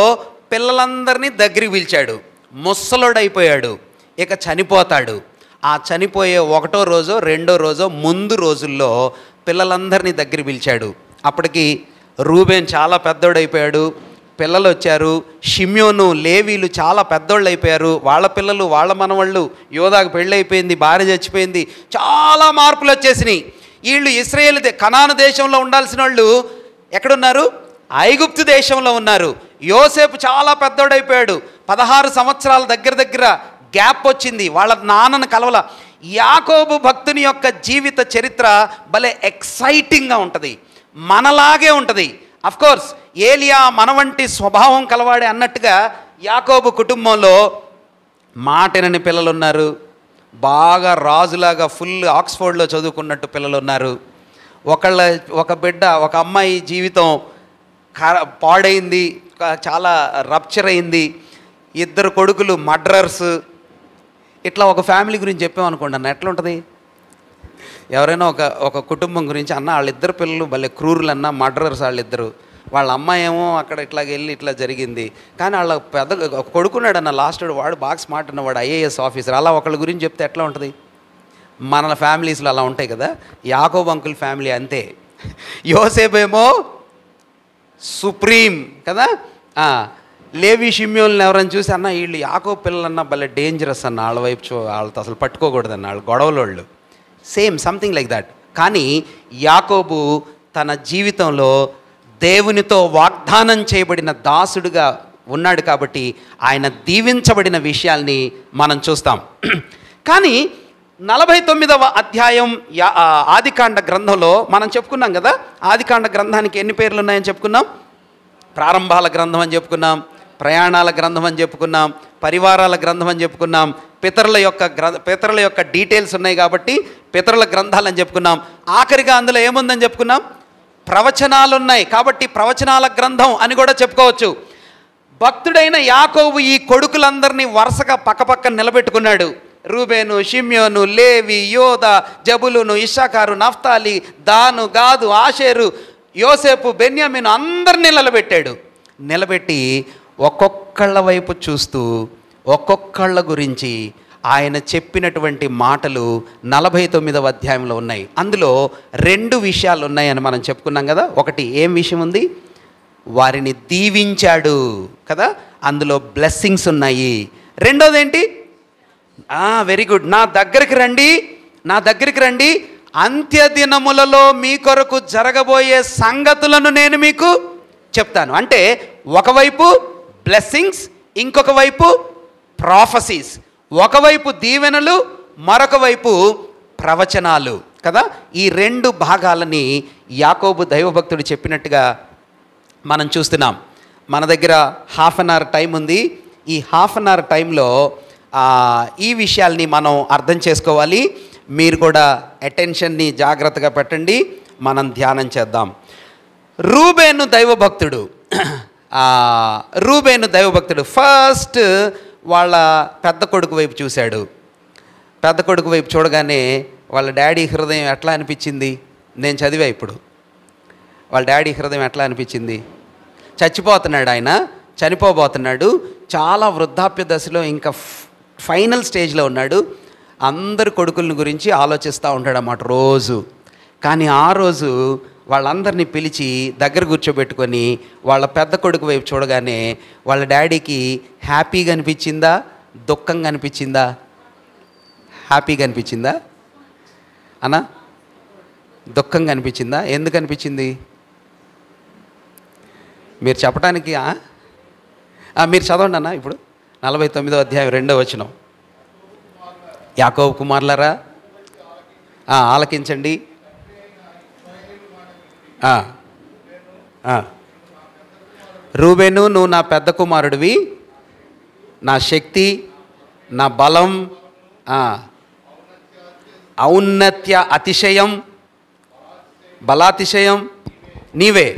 పిల్లలందరినీ దగ్గరికి పిలిచాడు. ముసలుడైపోయాడు, ఇక చనిపోతాడు. ఆ చనిపోయే 1వ రోజో 2వ రోజో ముందు రోజుల్లో పిల్లలందరినీ దగ్గర పిలిచాడు. అప్పటికి రూబేన్ చాలా పెద్దోడైపోయాడు, పిల్లలు వచ్చారు. షిమ్యోను, లేవీలు చాలా పెద్దోళ్ళు అయిపోయారు. వాళ్ళ పిల్లలు, వాళ్ళ మనవాళ్ళు. యోదాకు పెళ్ళైపోయింది, భార్య చచ్చిపోయింది, చాలా మార్పులు వచ్చేసినాయి. వీళ్ళు ఇశ్రాయేలు కనాను దేశంలో ఉండాల్సిన వాళ్ళు ఎక్కడున్నారు? ఐగుప్తు దేశంలో ఉన్నారు. యోసేపు చాలా పెద్దోడైపోయాడు, 16 సంవత్సరాల దగ్గర గ్యాప్ వచ్చింది, వాళ్ళ నాన్నను కలవల. యాకోబు భక్తుని యొక్క జీవిత చరిత్ర భలే ఎక్సైటింగ్గా ఉంటుంది, మనలాగే ఉంటుంది. అఫ్కోర్స్ ఏలియా మన వంటి స్వభావం కలవాడే అన్నట్టుగా యాకోబు కుటుంబంలో మాటనని పిల్లలు ఉన్నారు, బాగా రాజులాగా ఫుల్ ఆక్స్ఫోర్డ్లో చదువుకున్నట్టు పిల్లలు ఉన్నారు. ఒక బిడ్డ, ఒక అమ్మాయి జీవితం పాడైంది, చాలా రప్చర్ అయింది. 2 కొడుకులు మర్డరర్స్. ఇట్లా ఒక ఫ్యామిలీ గురించి చెప్పామనుకోండి అన్న, ఎట్లా ఉంటుంది? ఎవరైనా ఒక కుటుంబం గురించి అన్న వాళ్ళిద్దరు పిల్లలు భలే క్రూరులు అన్న, మర్డరర్స్ వాళ్ళిద్దరు. వాళ్ళ అమ్మాయి ఏమో అక్కడ ఇట్లాగ వెళ్ళి ఇట్లా జరిగింది. కానీ వాళ్ళ పెద్ద కొడుకున్నాడు అన్న, లాస్ట్ వాడు బాగా స్మార్ట్ అన్న, వాడు IAS ఆఫీసర్. అలా ఒకళ్ళ గురించి చెప్తే ఎట్లా ఉంటుంది? మన ఫ్యామిలీస్లో అలా ఉంటాయి కదా. యాకోబు అంకుల్ ఫ్యామిలీ అంతే. యోసేపు ఏమో సుప్రీం కదా. లేవి షిమ్యోన్లు ఎవరైనా చూసి అన్న వీళ్ళు యాకోబు పిల్లలన్నా భలే డేంజరస్ అన్న, వాళ్ళ వైపు వాళ్ళతో అసలు పట్టుకోకూడదన్న, వాళ్ళు గొడవలోళ్ళు. Same something like that. కానీ యాకోబు తన జీవితంలో దేవునితో వాగ్దానం చేయబడిన దాసుడుగా ఉన్నాడు కాబట్టి ఆయన దీవించబడిన విషయాల్ని మనం చూస్తాం. కానీ 49వ అధ్యాయం ఆదికాండ గ్రంథంలో మనం చెప్పుకున్నాం కదా. ఆదికాండ గ్రంథానికి ఎన్ని పేర్లు ఉన్నాయని చెప్పుకున్నాం? ప్రారంభాల గ్రంథం అని చెప్పుకున్నాం, ప్రయాణాల గ్రంథం అని చెప్పుకున్నాం, పరివారాల గ్రంథం అని చెప్పుకున్నాం, పితరుల యొక్క డీటెయిల్స్ ఉన్నాయి కాబట్టి పితరుల గ్రంథాలు అని చెప్పుకున్నాం. ఆఖరిగా అందులో ఏముందని చెప్పుకున్నాం? ప్రవచనాలు ఉన్నాయి కాబట్టి ప్రవచనాల గ్రంథం అని కూడా చెప్పుకోవచ్చు. భక్తుడైన యాకోబు ఈ కొడుకులందరినీ వరుసగా పక్కపక్కన నిలబెట్టుకున్నాడు. రూబేను, షిమ్యోను, లేవి, యోదా, జబులును, ఇశ్శాఖారు, నఫ్తాలి, దాను, గాదు, ఆషేరు, యోసేపు, బెన్యామీను అందరినీ నిలబెట్టి ఒక్కొక్కళ్ళ వైపు చూస్తూ ఒక్కొక్కళ్ళ గురించి ఆయన చెప్పినటువంటి మాటలు 49వ అధ్యాయంలో ఉన్నాయి. అందులో 2 విషయాలు ఉన్నాయని మనం చెప్పుకున్నాం కదా. ఒకటి ఏం విషయం ఉంది? వారిని దీవించాడు కదా, అందులో బ్లెస్సింగ్స్ ఉన్నాయి. రెండోది ఏంటి? వెరీ గుడ్, నా దగ్గరికి రండి, అంత్యదినములలో మీ కొరకు జరగబోయే సంగతులను నేను మీకు చెప్తాను. అంటే ఒకవైపు బ్లెస్సింగ్స్, ఇంకొక వైపు ప్రాఫెసీస్. ఒకవైపు దీవెనలు, మరొక వైపు ప్రవచనాలు కదా. ఈ 2 భాగాలని యాకోబు దైవభక్తుడు చెప్పినట్టుగా మనం చూస్తున్నాం. మన దగ్గర హాఫ్ అన్ అవర్ టైం ఉంది. ఈ హాఫ్ అన్ అవర్ టైంలో ఈ విషయాల్ని మనం అర్థం చేసుకోవాలి. మీరు కూడా అటెన్షన్ని జాగ్రత్తగా పెట్టండి, మనం ధ్యానం చేద్దాం. రూబేను దైవభక్తుడు ఫస్ట్ వాళ్ళ పెద్ద కొడుకు వైపు చూశాడు. పెద్ద కొడుకు వైపు చూడగానే వాళ్ళ డాడీ హృదయం ఎట్లా అనిపించింది? నేను చదివా ఇప్పుడు. వాళ్ళ డాడీ హృదయం ఎట్లా అనిపించింది? చచ్చిపోతున్నాడు, ఆయన చనిపోబోతున్నాడు, చాలా వృద్ధాప్య దశలో, ఇంకా ఫైనల్ స్టేజ్లో ఉన్నాడు. అందరి కొడుకుల గురించి ఆలోచిస్తూ ఉంటాడు అన్నమాట రోజు. కానీ ఆ రోజు వాళ్ళందరినీ పిలిచి దగ్గర కూర్చోబెట్టుకొని వాళ్ళ పెద్ద కొడుకు వైపు చూడగానే వాళ్ళ డాడీకి హ్యాపీగా అనిపించిందా, దుఃఖంగా అనిపించిందా? హ్యాపీగా అనిపించిందా అన్నా? దుఃఖంగా అనిపించిందా? ఎందుకు అనిపించింది? మీరు చెప్పడానికి మీరు చదవండి అన్న. ఇప్పుడు 49వ అధ్యాయం 2వ వచనం. యాకోబు కుమారులారా ఆలకించండి. రూబేను, నువ్వు నా పెద్ద కుమారుడివి, నా శక్తి, నా బలం, ఔన్నత్య అతిశయం, బలాతిశయం నీవే.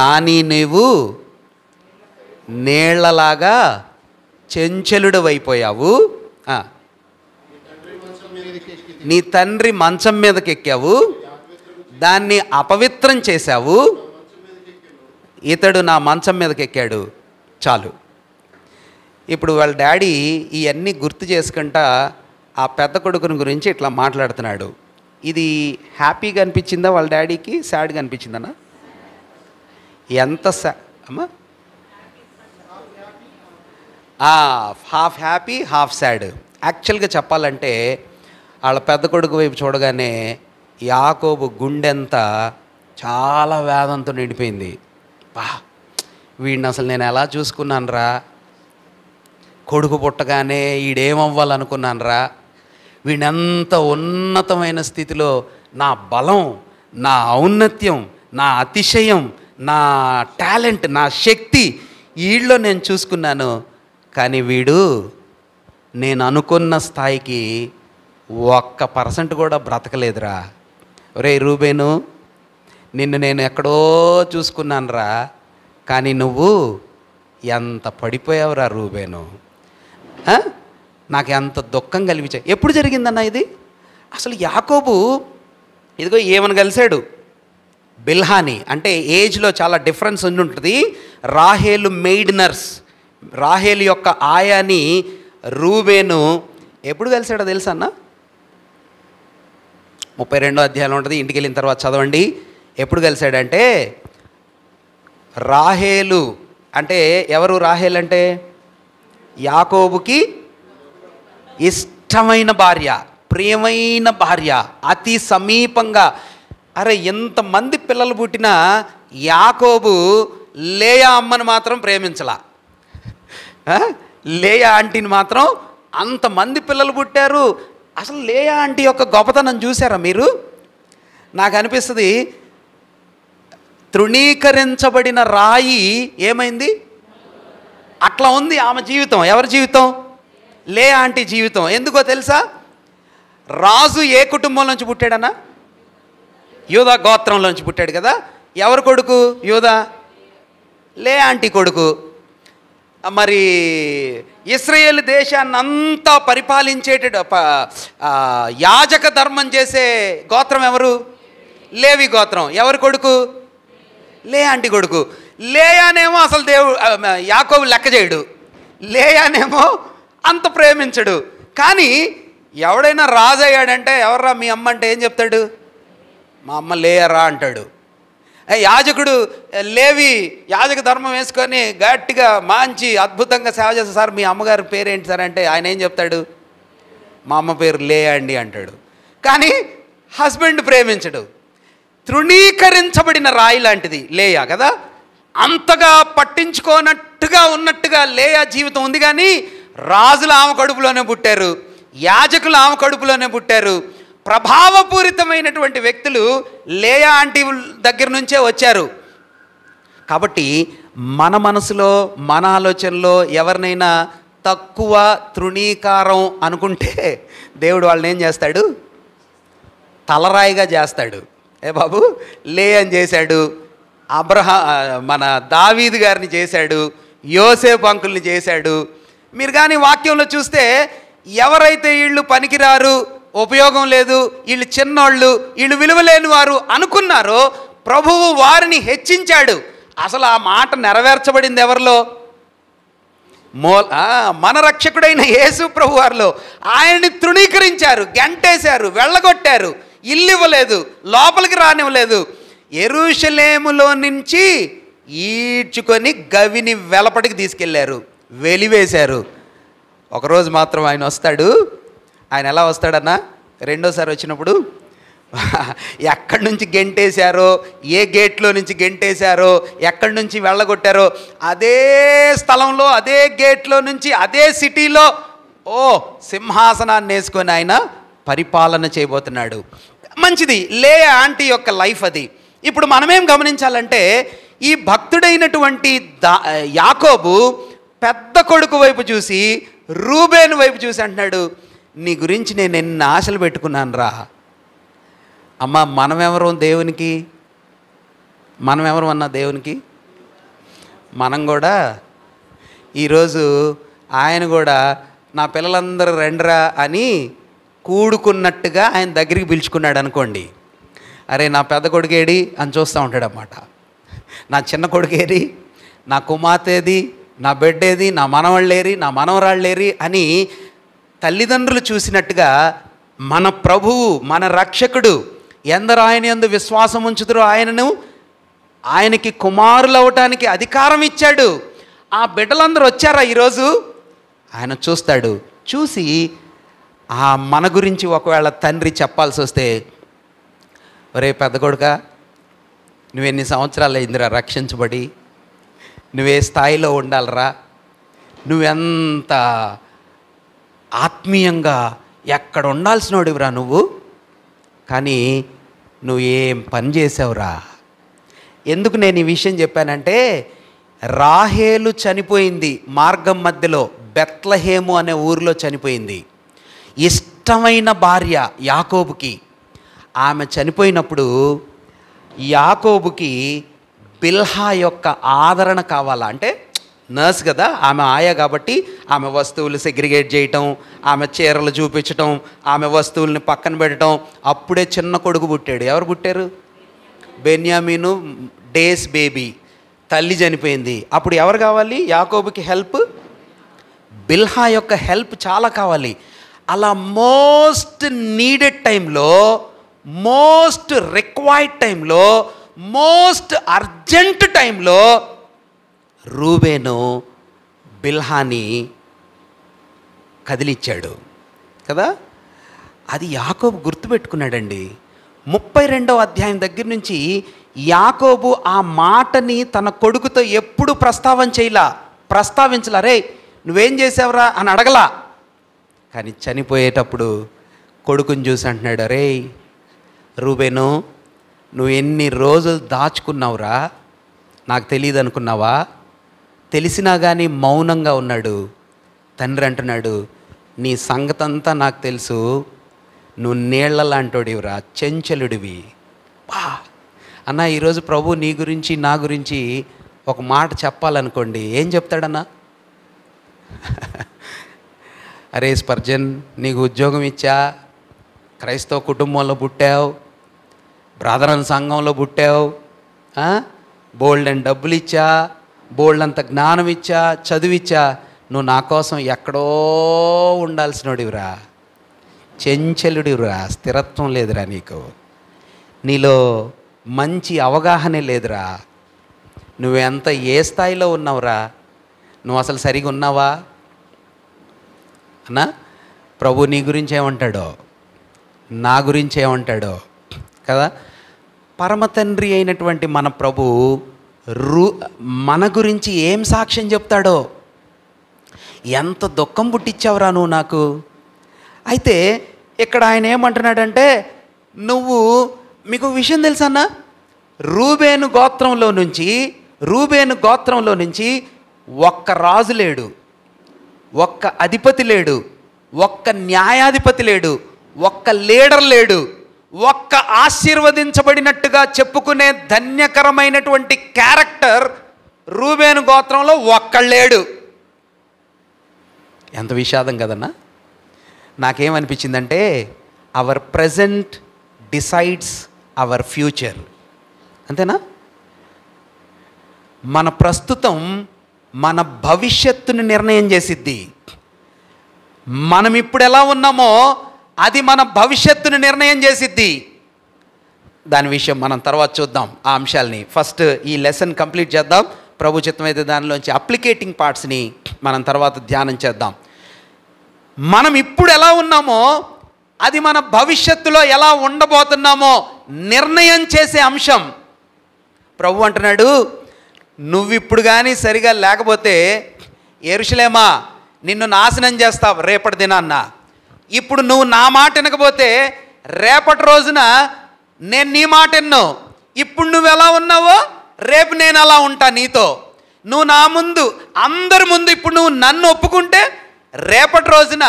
కానీ నీవు నీళ్లలాగా చెంచలుడు అయిపోయావు. నీ తండ్రి మంచం మీదకి ఎక్కావు, దాన్ని అపవిత్రం చేశావు. ఇతడు నా మంచం మీదకి ఎక్కాడు. చాలు. ఇప్పుడు వాళ్ళ డాడీ ఇవన్నీ గుర్తు చేసుకుంటా ఆ పెద్ద కొడుకుని గురించి ఇట్లా మాట్లాడుతున్నాడు. ఇది హ్యాపీగా అనిపించిందా వాళ్ళ డాడీకి, సాడ్గా అనిపించిందన్నా? ఎంత అమ్మా? Half happy half sad. యాక్చువల్గా చెప్పాలంటే వాళ్ళ పెద్ద కొడుకు వైపు చూడగానే యాకోబు గుండెంతా చాలా వేదంతో నిండిపోయింది. వీడిని అసలు నేను ఎలా చూసుకున్నాను రా, కొడుకు పుట్టగానే ఈడేమవ్వాలనుకున్నాను రా, వీడిని ఎంత ఉన్నతమైన స్థితిలో నా బలం, నా ఔన్నత్యం, నా అతిశయం, నా టాలెంట్, నా శక్తి వీళ్ళలో నేను చూసుకున్నాను. కానీ వీడు నేను అనుకున్న స్థాయికి 1% కూడా బ్రతకలేదురా. ఒరే రూబేను, నిన్ను నేను ఎక్కడో చూసుకున్నాను రా, కానీ నువ్వు ఎంత పడిపోయావురా రూబేను. నాకు ఎంత దుఃఖం కలిగించాయి. ఎప్పుడు జరిగిందన్న ఇది? అసలు యాకోబు ఇదిగో ఏమని కలిశాడు? బిల్హాని. అంటే ఏజ్లో చాలా డిఫరెన్స్ ఉంటుంది. రాహేలు మెయిడ్ నర్స్, రాహేలు యొక్క ఆయాని రూబేను ఎప్పుడు కలిశాడో తెలుసా అన్న? 32వ అధ్యాయంలో ఉంటుంది. ఇంటికి వెళ్ళిన తర్వాత చదవండి. ఎప్పుడు కలిశాడంటే, రాహేలు అంటే ఎవరు? రాహేలు అంటే యాకోబుకి ఇష్టమైన భార్య, ప్రియమైన భార్య, అతి సమీపంగా. అరే ఎంతమంది పిల్లలు పుట్టినా యాకోబు లేయా అమ్మను మాత్రం ప్రేమించలా. లేయా ఆంటీని మాత్రం, అంతమంది పిల్లలు పుట్టారు. అసలు లేయా ఆంటీ యొక్క గొప్పతనం చూసారా మీరు? నాకు అనిపిస్తుంది తృణీకరించబడిన రాయి ఏమైంది? అట్లా ఉంది ఆమె జీవితం. ఎవరి జీవితం? లేయా ఆంటీ జీవితం. ఎందుకో తెలుసా? రాజు ఏ కుటుంబం నుంచి పుట్టాడన్నా? యూదా గోత్రంలోంచి పుట్టాడు కదా. ఎవరు కొడుకు? యూదా. లేయా ఆంటీ కొడుకు. మరి ఇశ్రాయేల్ దేశాన్ని అంతా పరిపాలించేట యాజక ధర్మం చేసే గోత్రం ఎవరు? లేవి గోత్రం. ఎవరి కొడుకు? లేయా ఆంటీ కొడుకు. లేయానేమో అసలు యాకోబు లెక్క చేయడు, లేయానేమో అంత ప్రేమించడు. కానీ ఎవడైనా రాజు అయ్యాడంటే, ఎవర్రా మీ అమ్మ అంటే ఏం చెప్తాడు? మా అమ్మ లేయరా అంటాడు. యాజకుడు లేవి యాజక ధర్మం వేసుకొని గట్టిగా మంచి అద్భుతంగా సేవ చేస్తారు. సార్ మీ అమ్మగారి పేరేంటి సార్ అంటే ఆయన ఏం చెప్తాడు? మా అమ్మ పేరు లేయా అండి అంటాడు. కానీ హస్బెండ్ ప్రేమించడు. తృణీకరించబడిన రాయి లాంటిది లేయా కదా. అంతగా పట్టించుకోనట్టుగా ఉన్నట్టుగా లేయా జీవితం ఉంది. కానీ రాజులు ఆమె కడుపులోనే పుట్టారు, యాజకులు ఆమె కడుపులోనే పుట్టారు. ప్రభావపూరితమైనటువంటి వ్యక్తులు లేయా ఆంటీ దగ్గర నుంచే వచ్చారు. కాబట్టి మన మనసులో, మన ఆలోచనలో ఎవరినైనా తక్కువ, తృణీకారం అనుకుంటే దేవుడు వాళ్ళని ఏం చేస్తాడు? తలరాయిగా చేస్తాడు. బాబు లేయని చేశాడు, మన దావీదు గారిని చేశాడు, యోసేపు అంకుల్ని చేశాడు. మీరు కానీ వాక్యంలో చూస్తే ఎవరైతే వీళ్ళు పనికిరారు, ఉపయోగం లేదు, వీళ్ళు చిన్నోళ్ళు, వీళ్ళు విలువలేని వారు అనుకున్నారో ప్రభువు వారిని హెచ్చించాడు. అసలు ఆ మాట నెరవేర్చబడింది ఎవరిలో? మన రక్షకుడైన యేసు ప్రభు వారిలో ఆయన్ని తృణీకరించారు, గంటేశారు, వెళ్ళగొట్టారు, ఇల్లు ఇవ్వలేదు, లోపలికి రానివ్వలేదు. యెరూషలేములో నుంచి ఈడ్చుకొని గవిని వెలపటికి తీసుకెళ్లారు, వెలివేశారు. ఒకరోజు మాత్రం ఆయన వస్తాడు. ఆయన ఎలా వస్తాడన్నా, రెండోసారి వచ్చినప్పుడు ఎక్కడి నుంచి గెంటేశారో, ఏ గేట్లో నుంచి గెంటేశారో, ఎక్కడి నుంచి వెళ్ళగొట్టారో అదే స్థలంలో, అదే గేట్లో నుంచి, అదే సిటీలో సింహాసనాన్ని వేసుకొని ఆయన పరిపాలన చేయబోతున్నాడు. మంచిది, లే ఆంటీ యొక్క లైఫ్ అది. ఇప్పుడు మనమేం గమనించాలంటే, ఈ భక్తుడైనటువంటి యాకోబు పెద్ద కొడుకు వైపు చూసి, రూబేను వైపు చూసి అంటున్నాడు, నీ గురించి నేను ఎన్ని ఆశలు పెట్టుకున్నాను రా. అమ్మ, మనమెవరు దేవునికి? మనమెవరు అన్నా దేవునికి? మనం కూడా ఈరోజు ఆయన కూడా నా పిల్లలందరూ రెండరా అని కూడుకున్నట్టుగా ఆయన దగ్గరికి పిలుచుకున్నాడు అనుకోండి. అరే నా పెద్ద కొడుకేడి అని చూస్తూ ఉంటాడు అన్నమాట. నా చిన్న కొడుకేది, నా కుమార్తెది, నా బిడ్డేది, నా మనవాళ్ళేరి, నా మనవరాళ్ళేరి అని తల్లిదండ్రులు చూసినట్టుగా మన ప్రభువు, మన రక్షకుడు ఎందరు ఆయన యందు విశ్వాసం ఉంచుతారో ఆయనకి కుమారులు అవటానికి అధికారం ఇచ్చాడు. ఆ బిడ్డలందరూ వచ్చారా ఈరోజు? ఆయన చూస్తాడు. చూసి మన గురించి ఒకవేళ తండ్రి చెప్పాల్సి వస్తే, ఒరే పెద్ద కొడుకా, నువ్వెన్ని సంవత్సరాలు అయిందిరా రక్షించబడి, నువ్వే స్థాయిలో ఉండాలరా, నువ్వెంత ఆత్మీయంగా ఎక్కడ ఉండాల్సినోడివిరా నువ్వు, కానీ నువ్వు ఏం పని చేసావురా. ఎందుకు నేను ఈ విషయం చెప్పానంటే, రాహేలు చనిపోయింది మార్గం మధ్యలో, బెత్లహేము అనే ఊరిలో చనిపోయింది. ఇష్టమైన భార్య యాకోబుకి. ఆమె చనిపోయినప్పుడు యాకోబుకి బిల్హా యొక్క ఆదరణ కావాలా, అంటే నర్స్ కదా, ఆమె ఆయా కాబట్టి ఆమె వస్తువులు సెగ్రిగేట్ చేయటం, ఆమె చీరలు చూపించటం, ఆమె వస్తువుల్ని పక్కన పెట్టడం. అప్పుడే చిన్న కొడుకు పుట్టాడు. ఎవరు పుట్టారు? బెన్యామీను, డేస్ బేబీ. తల్లి చనిపోయింది. అప్పుడు ఎవరు కావాలి యాకోబుకి హెల్ప్? బిల్హా యొక్క హెల్ప్ చాలా కావాలి. అలా మోస్ట్ నీడెడ్ టైంలో, మోస్ట్ రిక్వైర్డ్ టైంలో, మోస్ట్ అర్జెంట్ టైంలో రూబేను బిల్హాని కదిలిచ్చాడు కదా. అది యాకోబు గుర్తుపెట్టుకున్నాడండి. 32వ అధ్యాయం దగ్గర నుంచి యాకోబు ఆ మాటని తన కొడుకుతో ఎప్పుడు ప్రస్తావించలా. రే నువ్వేం చేసావురా అని అడగలా. కానీ చనిపోయేటప్పుడు కొడుకుని చూసి అంటున్నాడు, రే రూబేను, నువ్వు ఎన్ని రోజులు దాచుకున్నావురా, నాకు తెలియదు అనుకున్నావా? తెలిసినా కానీ మౌనంగా ఉన్నాడు. తండ్రి అంటున్నాడు, నీ సంగతంతా నాకు తెలుసు, నువ్వు నీళ్ల లాంటోడివిరా, చెంచలుడివి. అన్న ఈరోజు ప్రభు నీ గురించి నా గురించి ఒక మాట చెప్పాలనుకోండి, ఏం చెప్తాడన్నా? అరే స్పర్జన్, నీకు ఉద్యోగం ఇచ్చా, క్రైస్తవ కుటుంబంలో పుట్టావు, బ్రాదరన్ సంఘంలో పుట్టావు, బోల్డ్ అండ్ డబ్బులు ఇచ్చా, బోల్డ్ అంత జ్ఞానం ఇచ్చా, చదివిచ్చా, నువ్వు నా కోసం ఎక్కడో ఉండాల్సినోడివిరా, చెంచలుడివిరా, స్థిరత్వం లేదురా, నీలో మంచి అవగాహనే లేదురా, నువ్వెంత ఏ స్థాయిలో ఉన్నావురా, నువ్వు అసలు సరిగా ఉన్నావా అన్నా? ప్రభు నీ గురించి ఏమంటాడో, నా గురించి ఏమంటాడో కదా. పరమ తండ్రి అయినటువంటి మన ప్రభు మన గురించి ఏం సాక్ష్యం చెప్తాడో. ఎంత దుఃఖం పుట్టించావురా నువ్వు నాకు. అయితే ఇక్కడ ఆయన ఏమంటున్నాడంటే, మీకు విషయం తెలుసన్నా, రూబేను గోత్రంలో నుంచి ఒక్క రాజు లేడు, ఒక్క అధిపతి లేడు, ఒక్క న్యాయాధిపతి లేడు, ఒక్క లీడర్ లేడు, ఒక్క ఆశీర్వదించబడినట్టుగా చెప్పుకునే ధన్యకరమైనటువంటి క్యారెక్టర్ రూబేను గోత్రంలో ఒక్కళ్ళేడు. ఎంత విషాదం కదన్నా. నాకేమనిపించిందంటే, our present decides our future. అంతేనా? మన ప్రస్తుతం మన భవిష్యత్తుని నిర్ణయం చేసిద్ది. మనం ఇప్పుడు ఎలా ఉన్నామో అది మన భవిష్యత్తుని నిర్ణయం చేసిద్ది. దాని విషయం మనం తర్వాత చూద్దాం. ఆ అంశాలని ఫస్ట్ ఈ లెసన్ కంప్లీట్ చేద్దాం. ప్రభు చిత్తమైతే దానిలోంచి అప్లికేటింగ్ పార్ట్స్ని మనం తర్వాత ధ్యానం చేద్దాం. మనం ఇప్పుడు ఎలా ఉన్నామో అది మన భవిష్యత్తులో ఎలా ఉండబోతున్నామో నిర్ణయం చేసే అంశం. ప్రభు అంటున్నాడు, నువ్విప్పుడు కానీ సరిగా లేకపోతే యెరూషలేమా నిన్ను నాశనం చేస్తావు రేపటి దినాన్న. ఇప్పుడు నువ్వు నా మాట వినకపోతే రేపటి రోజున నేను నీ మాట విన్ను. ఇప్పుడు నువ్వు ఎలా ఉన్నావో రేపు నేను అలా ఉంటా నీతో. నువ్వు నా ముందు అందరి ముందు ఇప్పుడు నువ్వు నన్ను ఒప్పుకుంటే రేపటి రోజున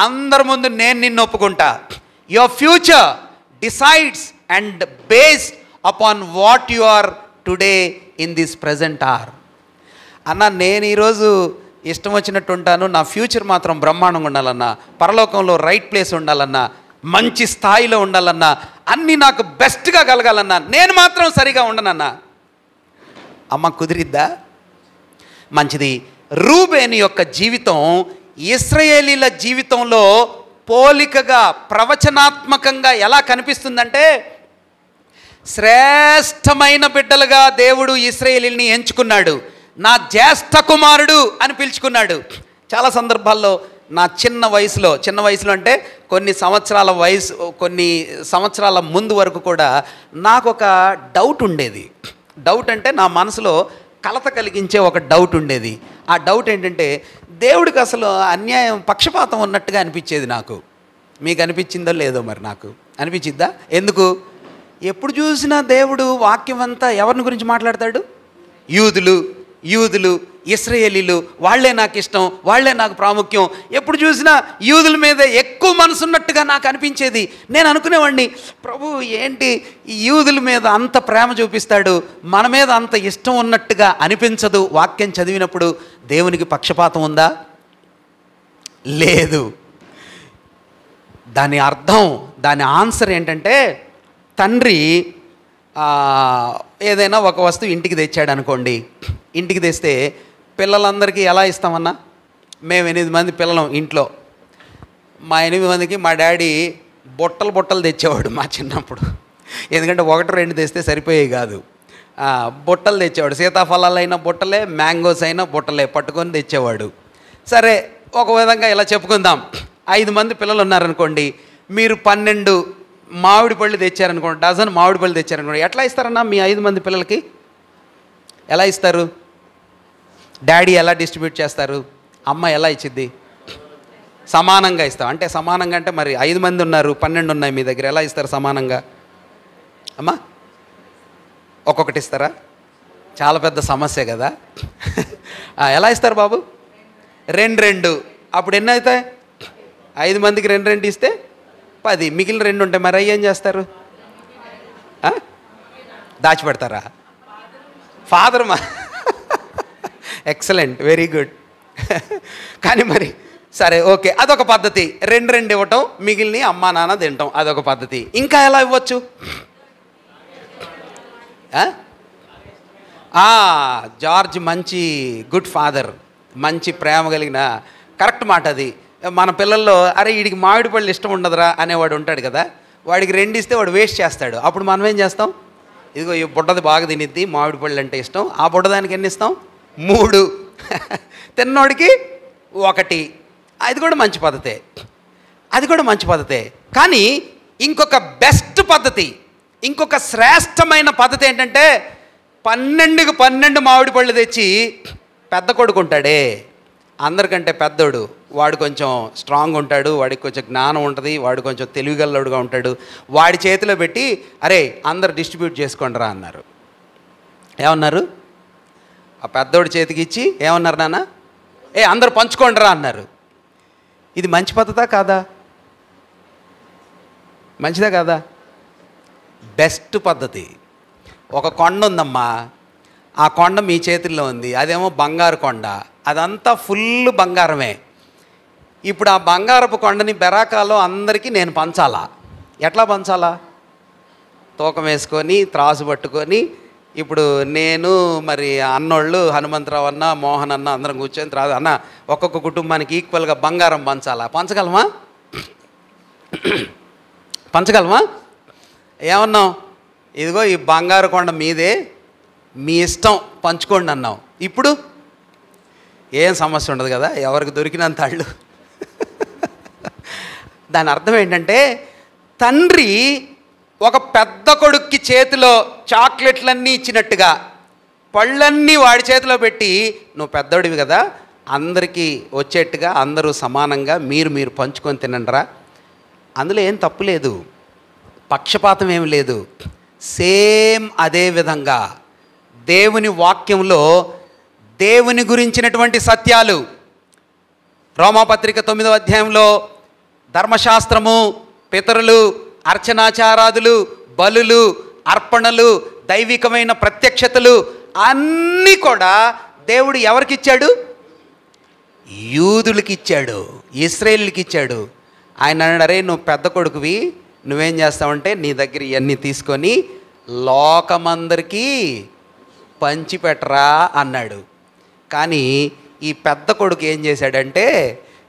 అందరి ముందు నేను నిన్ను ఒప్పుకుంటా. Your future decides and based upon what you are today in this present hour. అన్న నేను ఈరోజు ఇష్టం వచ్చినట్టు ఉంటాను, నా ఫ్యూచర్ మాత్రం బ్రహ్మాండంగా ఉండాలన్నా, పరలోకంలో రైట్ ప్లేస్ ఉండాలన్నా, మంచి స్థాయిలో ఉండాలన్నా, అన్నీ నాకు బెస్ట్గా కలగాలన్నా, నేను మాత్రం సరిగా ఉండనన్నా. అమ్మ కుదిరిద్దా? మంచిది. రూబేను యొక్క జీవితం ఇశ్రాయేలీల జీవితంలో పోలికగా ప్రవచనాత్మకంగా ఎలా కనిపిస్తుందంటే, శ్రేష్టమైన బిడ్డలుగా దేవుడు ఇశ్రాయేలీల్ని ఎంచుకున్నాడు. నా జ్యేష్ఠ కుమారుడు అని పిలుచుకున్నాడు. చాలా సందర్భాల్లో నా చిన్న వయసులో అంటే కొన్ని సంవత్సరాల ముందు వరకు కూడా నాకు ఒక డౌట్ ఉండేది. డౌట్ అంటే నా మనసులో కలత కలిగించే ఒక డౌట్ ఉండేది. ఆ డౌట్ ఏంటంటే, దేవుడికి అసలు అన్యాయం, పక్షపాతం ఉన్నట్టుగా అనిపించేది నాకు. మీకు అనిపించిందో లేదో మరి, నాకు అనిపించిద్దా? ఎందుకు? ఎప్పుడు చూసినా దేవుడు వాక్యం అంతా ఎవరిని గురించి మాట్లాడతాడు? యూదులు ఇశ్రాయేలీలు, వాళ్లే నాకు ఇష్టం, వాళ్లే నాకు ప్రాముఖ్యం. ఎప్పుడు చూసినా యూదుల మీద ఎక్కువ మనసు ఉన్నట్టుగా నాకు అనిపించేది. నేను అనుకునేవాడిని, ప్రభు ఏంటి ఈ యూదుల మీద అంత ప్రేమ చూపిస్తాడు, మన మీద అంత ఇష్టం ఉన్నట్టుగా అనిపించదు. వాక్యం చదివినప్పుడు దేవునికి పక్షపాతం ఉందా? లేదు. దాని అర్థం, దాని ఆన్సర్ ఏంటంటే, తండ్రి ఏదైనా ఒక వస్తువు ఇంటికి తెచ్చాడు అనుకోండి. ఇంటికి తెస్తే పిల్లలందరికీ ఎలా ఇస్తామన్నా? మేము 8 మంది పిల్లలం ఇంట్లో. మా 8 మందికి మా డాడీ బొట్టలు తెచ్చేవాడు మా చిన్నప్పుడు. ఎందుకంటే 1-2 తెస్తే సరిపోయేవి కాదు. బొట్టలు తెచ్చేవాడు. సీతాఫలాలైనా బొట్టలే, మ్యాంగోస్ అయినా బొట్టలే పట్టుకొని తెచ్చేవాడు. సరే, ఒక విధంగా ఇలా చెప్పుకుందాం. 5 మంది పిల్లలు ఉన్నారనుకోండి, మీరు 12 మామిడి పళ్ళు తెచ్చారనుకోండి, డజన్ మామిడి పళ్ళు తెచ్చారనుకోండి, ఎట్లా ఇస్తారన్నా మీ 5 మంది పిల్లలకి? ఎలా ఇస్తారు? డాడీ ఎలా డిస్ట్రిబ్యూట్ చేస్తారు? అమ్మ ఎలా ఇచ్చిద్ది? సమానంగా ఇస్తాం. అంటే సమానంగా అంటే మరి 5 మంది ఉన్నారు, 12 ఉన్నాయి మీ దగ్గర, ఎలా ఇస్తారు సమానంగా? అమ్మా ఒక్కొక్కటి ఇస్తారా? చాలా పెద్ద సమస్య కదా. ఎలా ఇస్తారు బాబు? 2 అప్పుడు ఎన్ని అవుతాయి? 5 మందికి 2 ఇస్తే 10, మిగిలిన 2 ఉంటాయి. మరి అయ్యి ఏం చేస్తారు? దాచిపెడతారా? Father excellent, very good. కానీ మరి సరే, ఓకే, అదొక పద్ధతి. 2 ఇవ్వటం, మిగిలిన అమ్మా నాన్న తినటం, అదొక పద్ధతి. ఇంకా ఎలా ఇవ్వచ్చు? జార్జ్ మంచి గుడ్ ఫాదర్, మంచి ప్రేమ కలిగిన, కరెక్ట్ మాట అది. మన పిల్లల్లో అరే వీడికి మామిడి పళ్ళు ఇష్టం ఉండదురా అనేవాడు ఉంటాడు కదా, వాడికి 2 ఇస్తే వాడు వేస్ట్ చేస్తాడు. అప్పుడు మనం ఏం చేస్తాం? ఇదిగో ఈ బుడ్డది బాగా తినిద్ది, మామిడి పళ్ళు అంటే ఇష్టం, ఆ బుడ్డదానికి ఎన్ని ఇస్తాం? 3. తిన్నోడికి 1. అది కూడా మంచి పద్ధతే. కానీ ఇంకొక బెస్ట్ పద్ధతి, ఇంకొక శ్రేష్టమైన పద్ధతి ఏంటంటే, 12కి 12 మామిడి పళ్ళు తెచ్చి పెద్ద కొడుకు ఉంటాడే, అందరికంటే పెద్దోడు, వాడు కొంచెం స్ట్రాంగ్ ఉంటాడు, వాడికి కొంచెం జ్ఞానం ఉంటుంది, వాడు కొంచెం తెలివిగల్లోడుగా ఉంటాడు, వాడి చేతిలో పెట్టి అరే అందరు డిస్ట్రిబ్యూట్ చేసుకోండిరా అన్నారు. ఏమన్నారు? ఆ పెద్దోడి చేతికి ఇచ్చి ఏమన్నారు? నాన్న అందరు పంచుకోండిరా అన్నారు. ఇది మంచి పద్ధతా కాదా? మంచిదా కాదా? బెస్ట్ పద్ధతి. ఒక కొండ ఉందమ్మా, ఆ కొండ మీ చేతుల్లో ఉంది, అదేమో బంగారు కొండ, అదంతా ఫుల్ బంగారమే. ఇప్పుడు ఆ బంగారపు కొండని బెరాకాలో అందరికీ నేను పంచాలా? ఎట్లా పంచాలా? తూకం వేసుకొని, త్రాసు పట్టుకొని, ఇప్పుడు నేను మరి అన్నోళ్ళు హనుమంతరావు అన్న, మోహన్ అన్న అందరం కూర్చొని రాదు అన్న ఒక్కొక్క కుటుంబానికి ఈక్వల్గా బంగారం పంచాలా, పంచగలమా? పంచగలమా? ఏమన్నాం? ఇదిగో ఈ బంగారు కొండ మీదే, మీ ఇష్టం పంచుకోండి అన్నాం. ఇప్పుడు ఏం సమస్య ఉండదు కదా, ఎవరికి దొరికినంత అళ్ళు. దాని అర్థం ఏంటంటే తండ్రి ఒక పెద్ద కొడుక్కి చేతిలో చాక్లెట్లన్నీ ఇచ్చినట్టుగా పళ్ళన్నీ వాడి చేతిలో పెట్టి, నువ్వు పెద్దోడివి కదా, అందరికీ వచ్చేట్టుగా అందరూ సమానంగా మీరు పంచుకొని తినండిరా. అందులో ఏం తప్పు లేదు, పక్షపాతం ఏమి లేదు. సేమ్ అదే విధంగా దేవుని వాక్యంలో దేవుని గురించినటువంటి సత్యాలు, రోమాపత్రిక 9వ అధ్యాయంలో ధర్మశాస్త్రము, పితరులు, అర్చనాచారాదులు, బలులు, అర్పణలు, దైవికమైన ప్రత్యక్షతలు అన్నీ కూడా దేవుడు ఎవరికి ఇచ్చాడు? యూదులకి ఇచ్చాడు, ఇశ్రాయేలుకి ఇచ్చాడు. ఆయన అన్నాడు, అరే నువ్వు పెద్ద కొడుకువి, నువ్వేం చేస్తావంటే నీ దగ్గర ఇవన్నీ తీసుకొని లోకమందరికీ పంచిపెట్టరా అన్నాడు. కానీ ఈ పెద్ద కొడుకు ఏం చేశాడంటే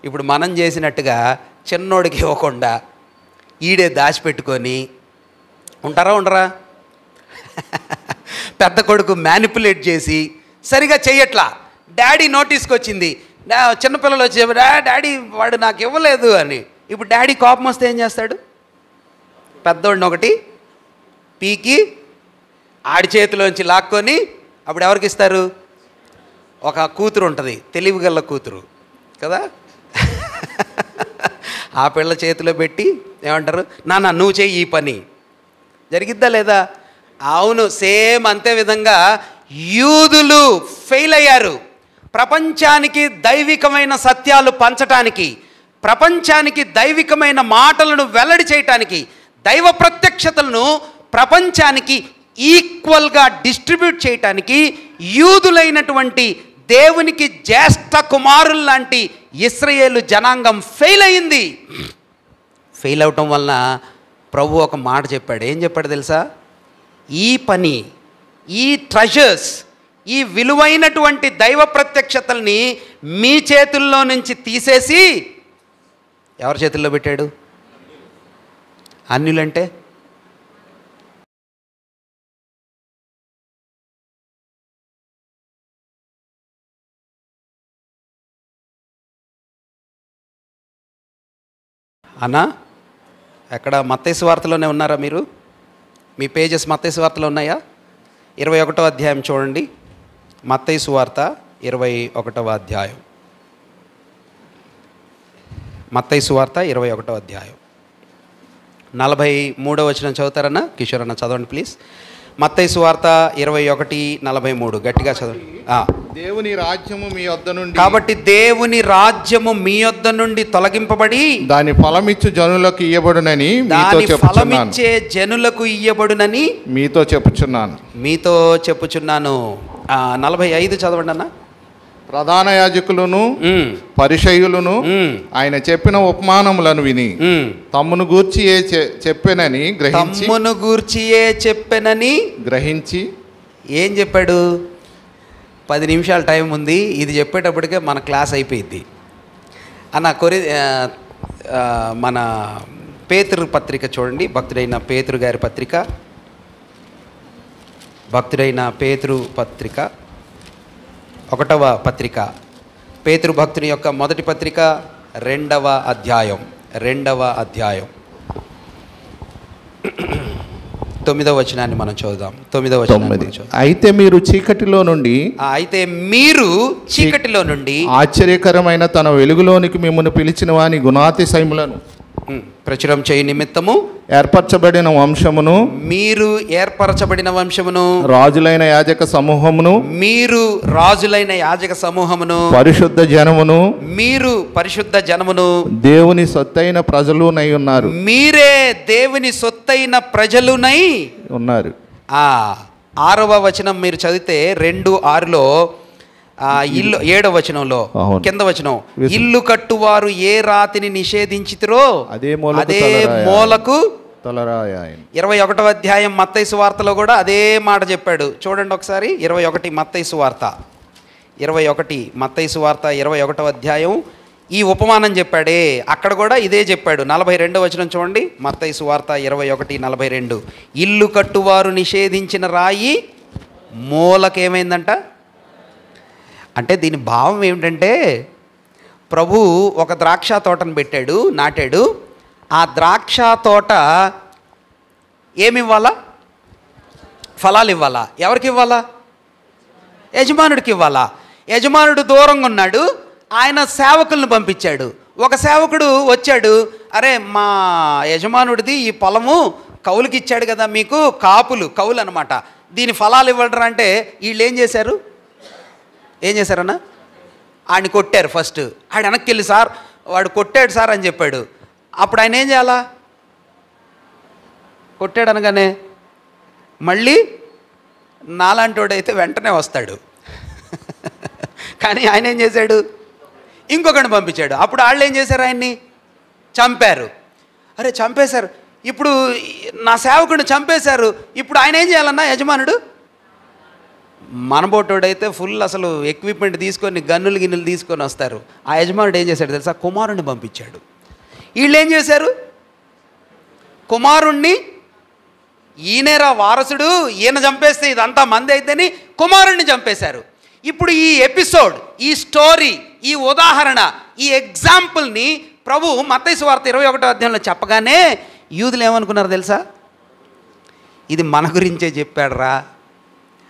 ఇప్పుడు మనం చేసినట్టుగా చిన్నోడికి ఇవ్వకుండా ఈడే దాచిపెట్టుకొని ఉండరా? పెద్ద కొడుకు మ్యానిపులేట్ చేసి సరిగా చెయ్యట్లా. డాడీ నోటీస్కి వచ్చింది, చిన్నపిల్లలు వచ్చి డాడీ వాడు నాకు ఇవ్వలేదు అని. ఇప్పుడు డాడీ కోపం వస్తే ఏం చేస్తాడు? పెద్దోడిని ఒకటి పీకి ఆడి చేతిలోంచి లాక్కొని అప్పుడు ఎవరికి ఇస్తారు? ఒక కూతురు ఉంటుంది, తెలివిగల కూతురు కదా, ఆ పిల్ల చేతిలో పెట్టి ఏమంటారు, నాన్న నువ్వు చెయ్యి ఈ పని. జరిగిద్దా లేదా? అవును, సేమ్ అంతే విధంగా యూదులు ఫెయిల్ అయ్యారు. ప్రపంచానికి దైవికమైన సత్యాలు పంచటానికి, ప్రపంచానికి దైవికమైన మాటలను వెల్లడి చేయటానికి, దైవ ప్రత్యక్షతలను ప్రపంచానికి ఈక్వల్గా డిస్ట్రిబ్యూట్ చేయటానికి యూదులైనటువంటి దేవునికి జ్యేష్ఠ కుమారులు లాంటి ఇశ్రాయేలు జనాంగం ఫెయిల్ అయింది. ఫెయిల్ అవటం వలన ప్రభు ఒక మాట చెప్పాడు. ఏం చెప్పాడు తెలుసా? ఈ పని, ఈ ట్రెజర్స్, ఈ విలువైనటువంటి దైవ ప్రత్యక్షతల్ని మీ చేతుల్లో నుంచి తీసేసి ఎవరి చేతుల్లో పెట్టాడు? అన్యులంటే అన్నా, ఎక్కడ మత్తయి సువార్తలోనే ఉన్నారా మీరు? మీ పేజెస్ మత్తయి సువార్తలో ఉన్నాయా? 21వ అధ్యాయం చూడండి. మత్తయి సువార్త 21వ అధ్యాయం. మత్తయి సువార్త 21వ అధ్యాయం 43వ వచనం చదువుతారన్నా? కిషోర్ అన్న చదవండి ప్లీజ్. మత్తయి సువార్త 21:43 గట్టిగా చదవండి. దేవుని రాజ్యము మీ యొద్ద నుండి, కాబట్టి దేవుని రాజ్యము మీ యొద్ద నుండి తొలగింపబడి దాని ఫలమిచ్చు జనులకు ఇయ్యబడునని ఫలమిచ్చే జనులకు ఇయ్యబడునని మీతో చెప్పుచున్నాను. 45 చదవండి అన్న. ప్రధాన యాజకులను పరిసయ్యులను ఆయన చెప్పిన ఉపమానములను విని తమ్మును గూర్చియే చెప్పెనని గ్రహించి ఏం చెప్పాడు? 10 నిమిషాలు టైం ఉంది, ఇది చెప్పేటప్పటికే మన క్లాస్ అయిపోయింది అన్న. మన పేతురు పత్రిక చూడండి, భక్తుడైన పేతురు గారి పత్రిక, భక్తుడైన పేతురు పత్రిక 1వ పత్రిక, పేతురు భక్తుని యొక్క మొదటి పత్రిక 2వ అధ్యాయం 9వ వచనాన్ని మనం చూద్దాం. 9వ వచనం. అయితే మీరు చీకటిలో నుండి ఆశ్చర్యకరమైన తన వెలుగులోనికి మిమ్మల్ని పిలిచిన వాని గుణాతిశయములను ప్రచురం చేయ నిమిత్తము ఏర్పరచబడిన వంశమును రాజులైన యాజక సమూహమును పరిశుద్ధ జనమును దేవుని సొత్తైన ప్రజలునై ఉన్నారు. మీరే దేవుని సొత్తైన ప్రజలునై ఉన్నారు. 6వ వచనం మీరు చదివితే 2:6లో ఇల్లు 7వ వచనంలో కింద వచనం, ఇల్లు కట్టువారు ఏ రాతిని నిషేధించితిరో అదే మూలకు తలరాయి ఆయన. 21వ అధ్యాయం మత్తయి సువార్తలో కూడా అదే మాట చెప్పాడు. చూడండి ఒకసారి 21 మత్తయి సువార్త 21వ అధ్యాయం ఈ ఉపమానం చెప్పాడే, అక్కడ కూడా ఇదే చెప్పాడు. 42వ వచనం చూడండి, మత్తయి సువార్త 21:42. ఇల్లు కట్టువారు నిషేధించిన రాయి మూలకేమైందంట. అంటే దీని భావం ఏమిటంటే, ప్రభు ఒక ద్రాక్ష తోటను పెట్టాడు, నాటాడు. ఆ ద్రాక్ష తోట ఏమివ్వాలా? ఫలాలు ఇవ్వాలా? ఎవరికి ఇవ్వాలా? యజమానుడికి ఇవ్వాలా. యజమానుడు దూరంగా ఉన్నాడు, ఆయన సేవకులను పంపించాడు. ఒక సేవకుడు వచ్చాడు, అరే మా యజమానుడిది ఈ పొలము కౌలుకి ఇచ్చాడు కదా మీకు, కౌలు అనమాట, దీని ఫలాలు ఇవ్వడరా అంటే వీళ్ళు ఏం చేశారన్నా? ఆయన కొట్టారు. ఫస్ట్ ఆయన వెనక్కి వెళ్ళి, సార్ వాడు కొట్టాడు సార్ అని చెప్పాడు. అప్పుడు ఆయన ఏం చేయాలా? కొట్టాడు అనగానే మళ్ళీ నాలాంటోడైతే వెంటనే వస్తాడు. కానీ ఆయన ఏం చేశాడు? ఇంకొకరిని పంపించాడు. అప్పుడు వాళ్ళు ఏం చేశారు? ఆయన్ని చంపారు. అరే చంపేశారు, ఇప్పుడు నా సేవకుడిని చంపేశారు, ఇప్పుడు ఆయన ఏం చేయాలన్నా యజమానుడు? మనబోటోడైతే ఫుల్ అసలు ఎక్విప్మెంట్ తీసుకొని గిన్నెలు తీసుకొని వస్తారు. ఆ యజమానుడు ఏం చేశాడు తెలుసా? కుమారుణ్ణి పంపించాడు. వీళ్ళు ఏం చేశారు? కుమారుణ్ణి, ఈయనేరా వారసుడు, ఈయన చంపేస్తే ఇదంతా మంది అయితేని కుమారుణ్ణి చంపేశారు. ఇప్పుడు ఈ ఎపిసోడ్, ఈ స్టోరీ, ఈ ఉదాహరణ, ఈ ఎగ్జాంపుల్ని ప్రభు మత్తయి సువార్త 21వ అధ్యాయంలో చెప్పగానే యూదులు ఏమనుకున్నారు తెలుసా? ఇది మన గురించే చెప్పాడురా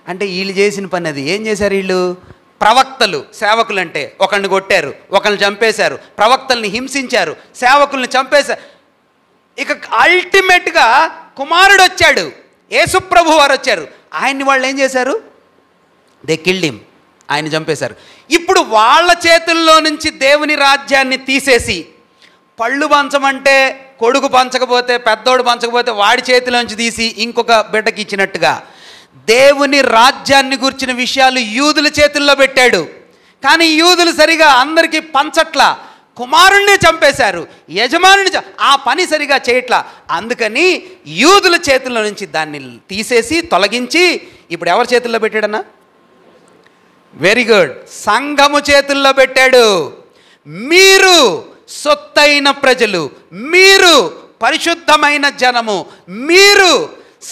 అంటే వీళ్ళు చేసిన పని అది. ఏం చేశారు వీళ్ళు? ప్రవక్తలు, సేవకులు అంటే ఒకరిని కొట్టారు, ఒకరిని చంపేశారు, ప్రవక్తల్ని హింసించారు, సేవకుల్ని చంపేశారు. ఇక అల్టిమేట్గా కుమారుడు వచ్చాడు, యేసుప్రభు వారు వచ్చారు. ఆయన్ని వాళ్ళు ఏం చేశారు? దే కిల్డ్ హిమ్, ఆయన చంపేశారు. ఇప్పుడు వాళ్ళ చేతుల్లో నుంచి దేవుని రాజ్యాన్ని తీసేసి, పళ్ళు పంచమంటే కొడుకు పంచకపోతే, పెద్దోడు పంచకపోతే వాడి చేతిలోంచి తీసి ఇంకొక బిడ్డకి ఇచ్చినట్టుగా దేవుని రాజ్యాన్ని గురించిన విషయాలు యూదుల చేతుల్లో పెట్టాడు. కానీ యూదులు సరిగా అందరికీ పంచట్లా, కుమారుణ్ణి చంపేశారు, యజమానుని ఆ పని సరిగా చేయట్లా. అందుకని యూదుల చేతుల్లో నుంచి దాన్ని తీసేసి తొలగించి ఇప్పుడు ఎవరి చేతుల్లో పెట్టాడన్నా? వెరీ గుడ్, సంఘము చేతుల్లో పెట్టాడు. మీరు సొత్తైన ప్రజలు, మీరు పరిశుద్ధమైన జనము, మీరు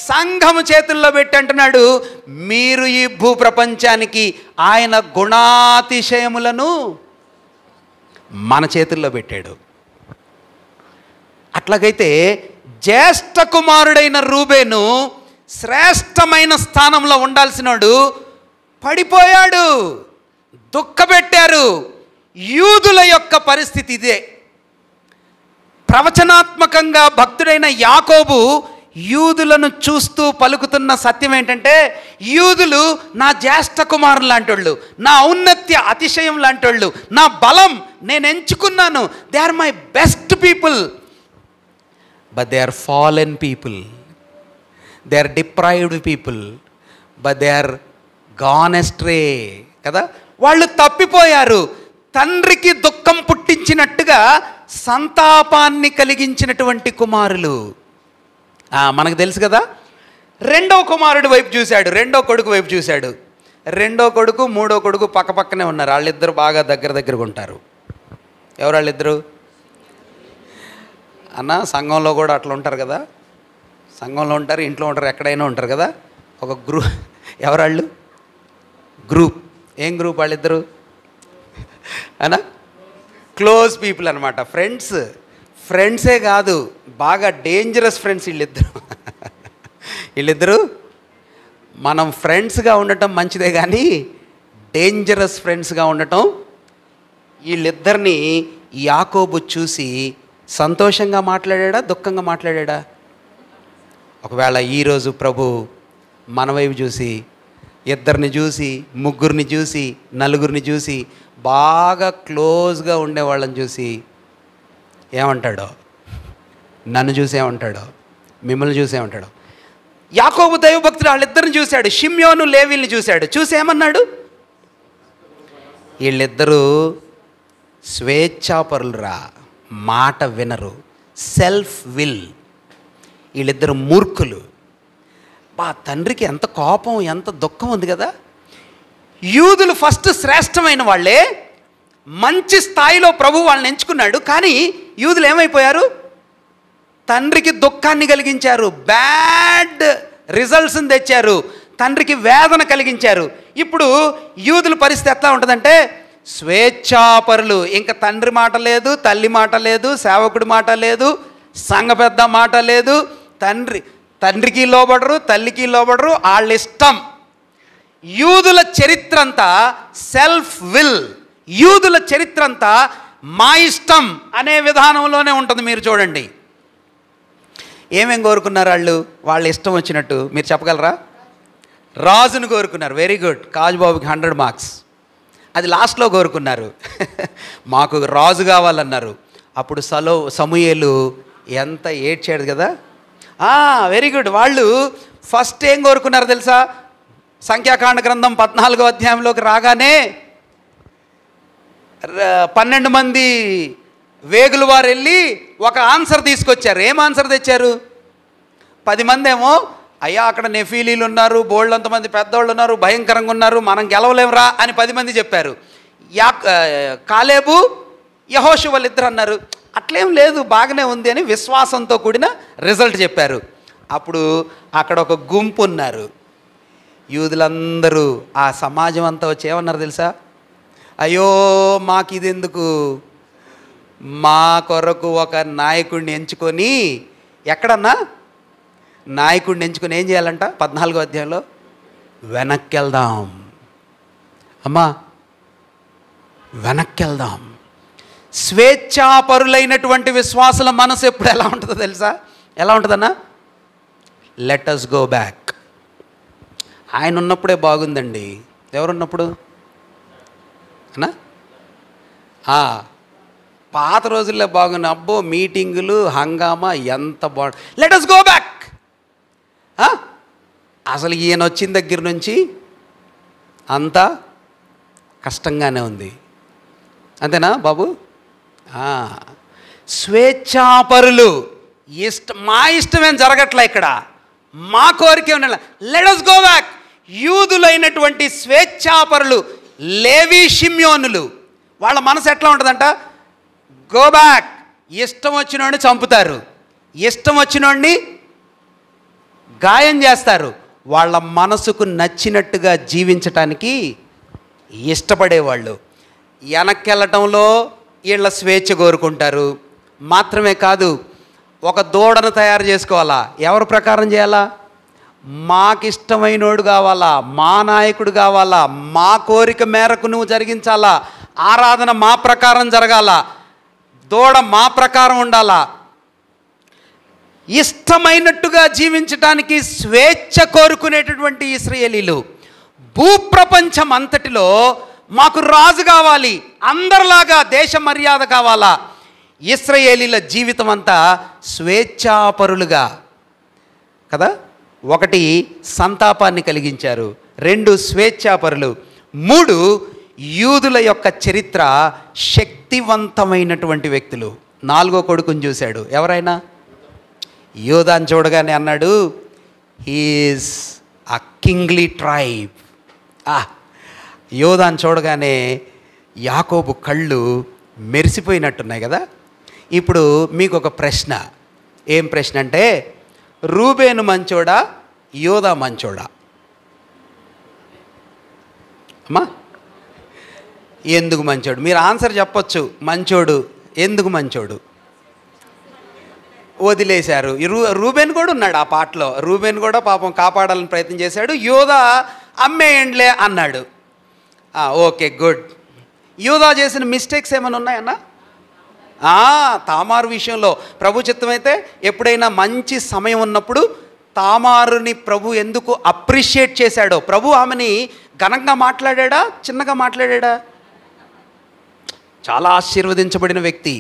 సంఘము చేతుల్లో పెట్టి అంటున్నాడు, మీరు ఈ భూప్రపంచానికి ఆయన గుణాతిశయములను మన చేతుల్లో పెట్టాడు. అట్లాగైతే జ్యేష్ఠ కుమారుడైన రూబేను శ్రేష్టమైన స్థానంలో ఉండాల్సినోడు పడిపోయాడు, దుఃఖపెట్టారు. యూదుల యొక్క పరిస్థితి ఇదే. ప్రవచనాత్మకంగా భక్తుడైన యాకోబు యూదులను చూస్తూ పలుకుతున్న సత్యం ఏంటంటే, యూదులు నా జ్యేష్ఠ కుమారులు లాంటోళ్ళు, నా ఔన్నత్య అతిశయం లాంటోళ్ళు, నా బలం, నేను ఎంచుకున్నాను, they are my best people, but they are fallen people, they are deprived people, but they are gone astray కదా. వాళ్ళు తప్పిపోయారు. తండ్రికి దుఃఖం పుట్టించినట్టుగా సంతాపాన్ని కలిగించినటువంటి కుమారులు. మనకు తెలుసు కదా. రెండో కుమారుడు వైపు చూశాడు, రెండో కొడుకు వైపు చూశాడు. రెండో కొడుకు మూడో కొడుకు పక్క పక్కనే ఉన్నారు. వాళ్ళిద్దరు బాగా దగ్గరగా ఉంటారు. ఎవరు వాళ్ళిద్దరు? అన్న సంఘంలో కూడా అట్లా ఉంటారు కదా. సంఘంలో ఉంటారు, ఇంట్లో ఉంటారు, ఎక్కడైనా ఉంటారు కదా. ఒక గ్రూప్. ఎవరు వాళ్ళు? గ్రూప్. ఏం గ్రూప్ వాళ్ళిద్దరు? అనా క్లోజ్ పీపుల్ అనమాట. ఫ్రెండ్సే కాదు, బాగా డేంజరస్ ఫ్రెండ్స్ వీళ్ళిద్దరు. మనం ఫ్రెండ్స్గా ఉండటం మంచిదే కానీ డేంజరస్ ఫ్రెండ్స్గా ఉండటం. వీళ్ళిద్దరిని యాకోబు చూసి సంతోషంగా మాట్లాడా, దుఃఖంగా మాట్లాడా? ఒకవేళ ఈరోజు ప్రభు మన వైపు చూసి, ఇద్దరిని చూసి, ముగ్గురిని చూసి, నలుగురిని చూసి, బాగా క్లోజ్గా ఉండేవాళ్ళని చూసి ఏమంటాడో? నన్ను చూసి ఏమంటాడో? మిమ్మల్ని చూసి ఏమంటాడో? యాకోబు దైవభక్తుడు వాళ్ళిద్దరిని చూశాడు, షిమ్యోను లేవీల్ని చూశాడు. చూసి ఏమన్నాడు? వీళ్ళిద్దరూ స్వేచ్ఛాపరులురా, మాట వినరు, సెల్ఫ్ విల్. వీళ్ళిద్దరు మూర్ఖులు. తండ్రికి ఎంత కోపం, ఎంత దుఃఖం ఉంది కదా. యూదులు ఫస్ట్ శ్రేష్టమైన వాళ్ళే, మంచి స్థాయిలో ప్రభు వాళ్ళని ఎంచుకున్నాడు. కానీ యూదులు ఏమైపోయారు? తండ్రికి దుఃఖాన్ని కలిగించారు, బ్యాడ్ రిజల్ట్స్ని తెచ్చారు, తండ్రికి వేదన కలిగించారు. ఇప్పుడు యూదుల పరిస్థితి ఎట్లా ఉంటుందంటే స్వేచ్ఛాపరులు. ఇంకా తండ్రి మాట లేదు, తల్లి మాట లేదు, సేవకుడి మాట లేదు, సంఘ పెద్ద మాట లేదు. తండ్రికి లోబడరు, తల్లికి లోబడరు, వాళ్ళ ఇష్టం. యూదుల చరిత్ర అంతా సెల్ఫ్ విల్. యూదుల చరిత్ర అంతా మా ఇష్టం అనే విధానంలోనే ఉంటుంది. మీరు చూడండి, ఏమేం కోరుకున్నారు వాళ్ళు? వాళ్ళ ఇష్టం వచ్చినట్టు. మీరు చెప్పగలరా? రాజును కోరుకున్నారు. వెరీ గుడ్, కాజుబాబుకి 100 మార్క్స్. అది లాస్ట్లో కోరుకున్నారు. మాకు రాజు కావాలన్నారు. అప్పుడు సమూయేలు ఎంత ఏడ్చాడు కదా. Very good. వాళ్ళు ఫస్ట్ ఏం కోరుకున్నారు తెలుసా? సంఖ్యాకాండ గ్రంథం 14వ అధ్యాయంలోకి రాగానే 12 మంది వేగుల వారు వెళ్ళి ఒక ఆన్సర్ తీసుకొచ్చారు. ఏం ఆన్సర్ తెచ్చారు? 10 మంది ఏమో, అయ్యా అక్కడ నెఫీలీలు ఉన్నారు, బోళ్ళంతమంది పెద్దవాళ్ళు ఉన్నారు, భయంకరంగా ఉన్నారు, మనం గెలవలేమురా అని 10 మంది చెప్పారు. కాలేబు యెహోషువ వాళ్ళిద్దరు అన్నారు, అట్లేం లేదు, బాగానే ఉంది అని విశ్వాసంతో కూడిన రిజల్ట్ చెప్పారు. అప్పుడు అక్కడ ఒక గుంపు ఉన్నారు, యూదులందరూ, ఆ సమాజం అంతా వచ్చి ఏమన్నారు తెలుసా? అయ్యో మాకు ఇది ఎందుకు, మా కొరకు ఒక నాయకుడిని ఎంచుకొని, ఎక్కడన్నా నాయకుడిని ఎంచుకొని ఏం చేయాలంట? 14వ అధ్యాయంలో వెనక్కి వెళ్దాం. అమ్మా వెనక్కి వెళ్దాం. స్వేచ్ఛాపరులైనటువంటి విశ్వాసుల మనసు ఎప్పుడు ఎలా ఉంటుందో తెలుసా? ఎలా ఉంటుందన్నా? Let us go back. ఆయన ఉన్నప్పుడే బాగుందండి. ఎవరున్నప్పుడు అన్నా? పాత రోజుల్లో బాగున్నా. అబ్బో మీటింగులు, హంగామా ఎంత బాగుంది. Let us go back. అసలు ఈయన వచ్చిన దగ్గర నుంచి అంతా కష్టంగానే ఉంది. అంతేనా బాబు? స్వేచ్ఛాపరులు. మా ఇష్టమేం జరగట్లే ఇక్కడ, మా కోరిక ఏమన్నా. Let us go back. యూదులైనటువంటి స్వేచ్ఛాపరులు, లేవి షిమ్యోనులు, వాళ్ళ మనసు ఎట్లా ఉంటుందంట? Go back. ఇష్టం వచ్చినోడిని చంపుతారు, ఇష్టం వచ్చినోడిని గాయం చేస్తారు. వాళ్ళ మనసుకు నచ్చినట్టుగా జీవించటానికి ఇష్టపడేవాళ్ళు. వెనక్కి వెళ్ళటంలో వీళ్ళ స్వేచ్ఛ కోరుకుంటారు. మాత్రమే కాదు, ఒక దూడను తయారు చేసుకోవాలా, ఎవరి ప్రకారం చేయాలా? మాకిష్టమైనోడు కావాలా, మా నాయకుడు కావాలా, మా కోరిక మేరకు నువ్వు జరిగించాలా, ఆరాధన మా ప్రకారం జరగాల, దూడ మా ప్రకారం ఉండాలా. ఇష్టమైనట్టుగా జీవించడానికి స్వేచ్ఛ కోరుకునేటటువంటి ఇశ్రాయేలీలు. భూప్రపంచం అంతటిలో మాకు రాజు కావాలి, అందరిలాగా దేశ మర్యాద కావాలా. ఇశ్రాయేలీల జీవితం అంతా స్వేచ్ఛాపరులుగా కదా. 1 సంతాపాన్ని కలిగించారు, 2 స్వేచ్ఛాపరులు, 3 యూదుల యొక్క చరిత్ర శక్తివంతమైనటువంటి వ్యక్తులు. 4వ కొడుకుని చూశాడు. ఎవరైనా? యోధాను చూడగానే అన్నాడు, హీఈస్ అ కింగ్లీ ట్రైబ్. యోధాను చూడగానే యాకోబు కళ్ళు మెరిసిపోయినట్టున్నాయి కదా. ఇప్పుడు మీకు ఒక ప్రశ్న. ఏం ప్రశ్న అంటే, రూబేను మంచోడా, యోధా మంచోడా? అమ్మా ఎందుకు మంచోడు? మీరు ఆన్సర్ చెప్పొచ్చు. మంచోడు. ఎందుకు మంచోడు? వదిలేశారు. రూబేన్ కూడా ఉన్నాడు ఆ పాటలో. రూబేన్ కూడా పాపం కాపాడాలని ప్రయత్నం చేశాడు. యోధా అమ్మేయండిలే అన్నాడు. Okay, good. యోధా చేసిన మిస్టేక్స్ ఏమైనా ఉన్నాయన్నా? తామారు విషయంలో ప్రభు చిత్తమైతే ఎప్పుడైనా మంచి సమయం ఉన్నప్పుడు తామారుని ప్రభు ఎందుకు అప్రిషియేట్ చేశాడో. ప్రభు ఆమెని ఘనంగా మాట్లాడా, చిన్నగా మాట్లాడా? చాలా ఆశీర్వదించబడిన వ్యక్తి.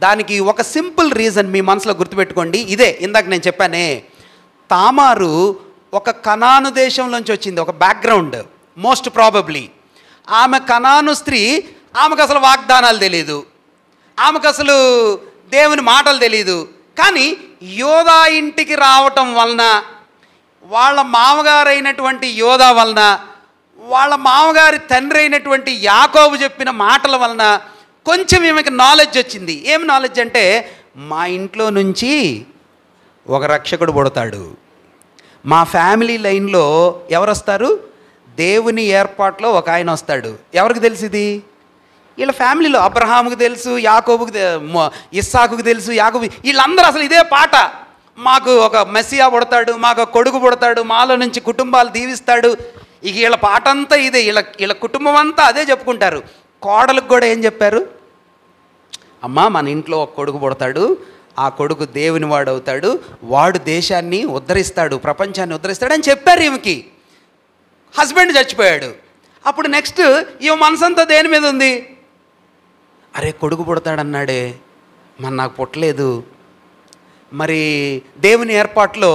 దానికి ఒక సింపుల్ రీజన్ మీ మనసులో గుర్తుపెట్టుకోండి. ఇదే ఇందాక నేను చెప్పానే, తామారు ఒక కనాను దేశంలోంచి వచ్చింది, ఒక బ్యాక్గ్రౌండ్. మోస్ట్ ప్రాబబ్లీ ఆమె కనాను స్త్రీ. ఆమెకు అసలు వాగ్దానాలు తెలీదు, ఆమెకు అసలు దేవుని మాటలు తెలీదు. కానీ యోధా ఇంటికి రావటం వలన, వాళ్ళ మామగారైనటువంటి యోధా వలన, వాళ్ళ మామగారి తండ్రి అయినటువంటి యాకోబు చెప్పిన మాటల వలన కొంచెం ఈమెకి నాలెడ్జ్ వచ్చింది. ఏం నాలెడ్జ్ అంటే, మా ఇంట్లో నుంచి ఒక రక్షకుడు పుడతాడు, మా ఫ్యామిలీ లైన్లో ఎవరు వస్తారు, దేవుని ఏర్పాట్లో ఒక ఆయన వస్తాడు. ఎవరికి తెలుసు ఇది? వీళ్ళ ఫ్యామిలీలో అబ్రహాముకి తెలుసు, యాకోబుకి, ఇస్సాకుకి తెలుసు, యాకోబు, వీళ్ళందరూ అసలు ఇదే పాట, మాకు ఒక మెస్సియా పుడతాడు, మాకు ఒక కొడుకు పుడతాడు, మాలో నుంచి కుటుంబాలు దీవిస్తాడు. ఇక వీళ్ళ పాట అంతా ఇదే, వీళ్ళ కుటుంబం అంతా అదే చెప్పుకుంటారు. కోడలకు కూడా ఏం చెప్పారు, అమ్మా మన ఇంట్లో ఒక కొడుకు పుడతాడు, ఆ కొడుకు దేవుని వాడు అవుతాడు, వాడు దేశాన్ని ఉద్ధరిస్తాడు, ప్రపంచాన్ని ఉద్ధరిస్తాడు అని చెప్పారు ఈమెకి. హస్బెండ్ చచ్చిపోయాడు. అప్పుడు నెక్స్ట్ ఈమె మనసంతా దేని మీద ఉంది, అరే కొడుకు పుడతాడన్నాడే, మరి నాకు పుట్టలేదు. మరి దేవుని ఏర్పాట్లో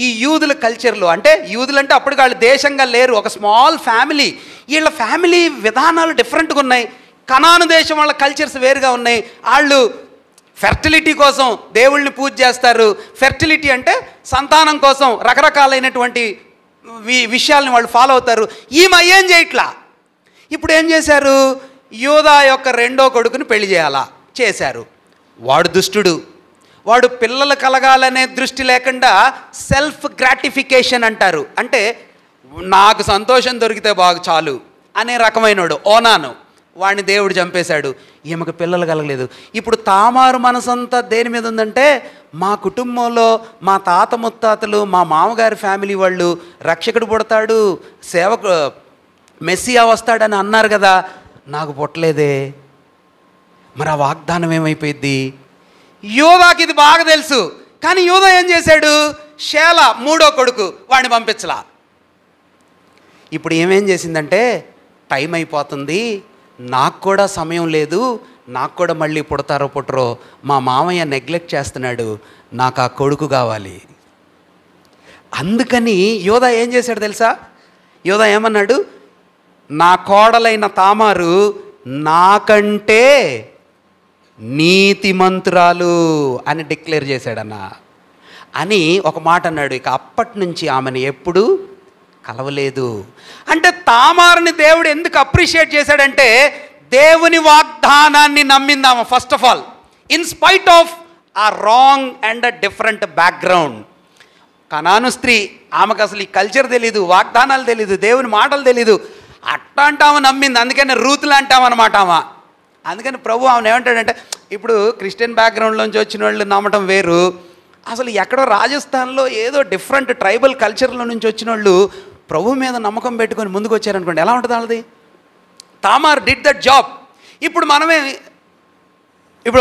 ఈ యూదుల కల్చర్లో, అంటే యూదులు అంటే అప్పటికి వాళ్ళు దేశంగా లేరు, ఒక స్మాల్ ఫ్యామిలీ, వీళ్ళ ఫ్యామిలీ విధానాలు డిఫరెంట్గా ఉన్నాయి. కనాను దేశం వాళ్ళ కల్చర్స్ వేరుగా ఉన్నాయి. వాళ్ళు ఫెర్టిలిటీ కోసం దేవుళ్ళని పూజ చేస్తారు. ఫెర్టిలిటీ అంటే సంతానం కోసం రకరకాలైనటువంటి విషయాల్ని వాళ్ళు ఫాలో అవుతారు. ఈమె ఏం చేయట్లా. ఇప్పుడు ఏం చేశారు, యోధా యొక్క రెండో కొడుకుని పెళ్లి చేశారు. వాడు దుష్టుడు, వాడు పిల్లలు కలగాలనే దృష్టి లేకుండా సెల్ఫ్ గ్రాటిఫికేషన్ అంటారు, అంటే నాకు సంతోషం దొరికితే బాగా చాలు అనే రకమైనడు ఓనాను. వాడిని దేవుడు చంపేశాడు, ఈమెకు పిల్లలు కలగలేదు. ఇప్పుడు తామారు మనసంతా దేని మీద ఉందంటే, మా కుటుంబంలో మా తాత ముత్తాతలు, మా మామగారి ఫ్యామిలీ వాళ్ళు రక్షకుడు పుడతాడు, సేవకు మెస్సియా వస్తాడని అన్నారు కదా, నాకు పుట్టలేదే, మరి ఆ వాగ్దానం ఏమైపోయింది. యోధాకి ఇది బాగా తెలుసు, కానీ యోధా ఏం చేశాడు, షేల మూడో కొడుకు వాడిని పంపించలా. ఇప్పుడు ఏమేం చేసిందంటే, టైం అయిపోతుంది, నాకు కూడా సమయం లేదు, నాకు కూడా మళ్ళీ పుడతారో పుట్టరో, మా మామయ్య నెగ్లెక్ట్ చేస్తున్నాడు, నాకు ఆ కొడుకు కావాలి. అందుకని యోధా ఏం చేశాడు తెలుసా, యోధా ఏమన్నాడు, నా కోడలైన తామారు నాకంటే నీతిమంతురాలు అని డిక్లేర్ చేశాడన్న అని ఒక మాట అన్నాడు. ఇక అప్పటి నుంచి ఆమెను ఎప్పుడు కలవలేదు. అంటే తామారుని దేవుడు ఎందుకు అప్రిషియేట్ చేశాడంటే, దేవుని వాగ్దానాన్ని నమ్మిందాము first of all, in spite of a wrong and a different background. Canaan స్త్రీ, ఆమెకు అసలు ఈ కల్చర్ తెలీదు, వాగ్దానాలు తెలీదు, దేవుని మాటలు తెలీదు, అట్లాంటి ఆమె నమ్మింది. అందుకని రూతులు అంటామన్నమాట ఆమె. అందుకని ప్రభు ఆమెను ఏమంటాడంటే, ఇప్పుడు క్రిస్టియన్ బ్యాక్గ్రౌండ్లోంచి వచ్చిన వాళ్ళు నమ్మటం వేరు, అసలు ఎక్కడో రాజస్థాన్లో ఏదో డిఫరెంట్ ట్రైబల్ కల్చర్లో నుంచి వచ్చిన వాళ్ళు ప్రభు మీద నమ్మకం పెట్టుకొని ముందుకు వచ్చారనుకోండి, ఎలా ఉంటుంది వాళ్ళది. తామార్ డిడ్ దట్ జాబ్. ఇప్పుడు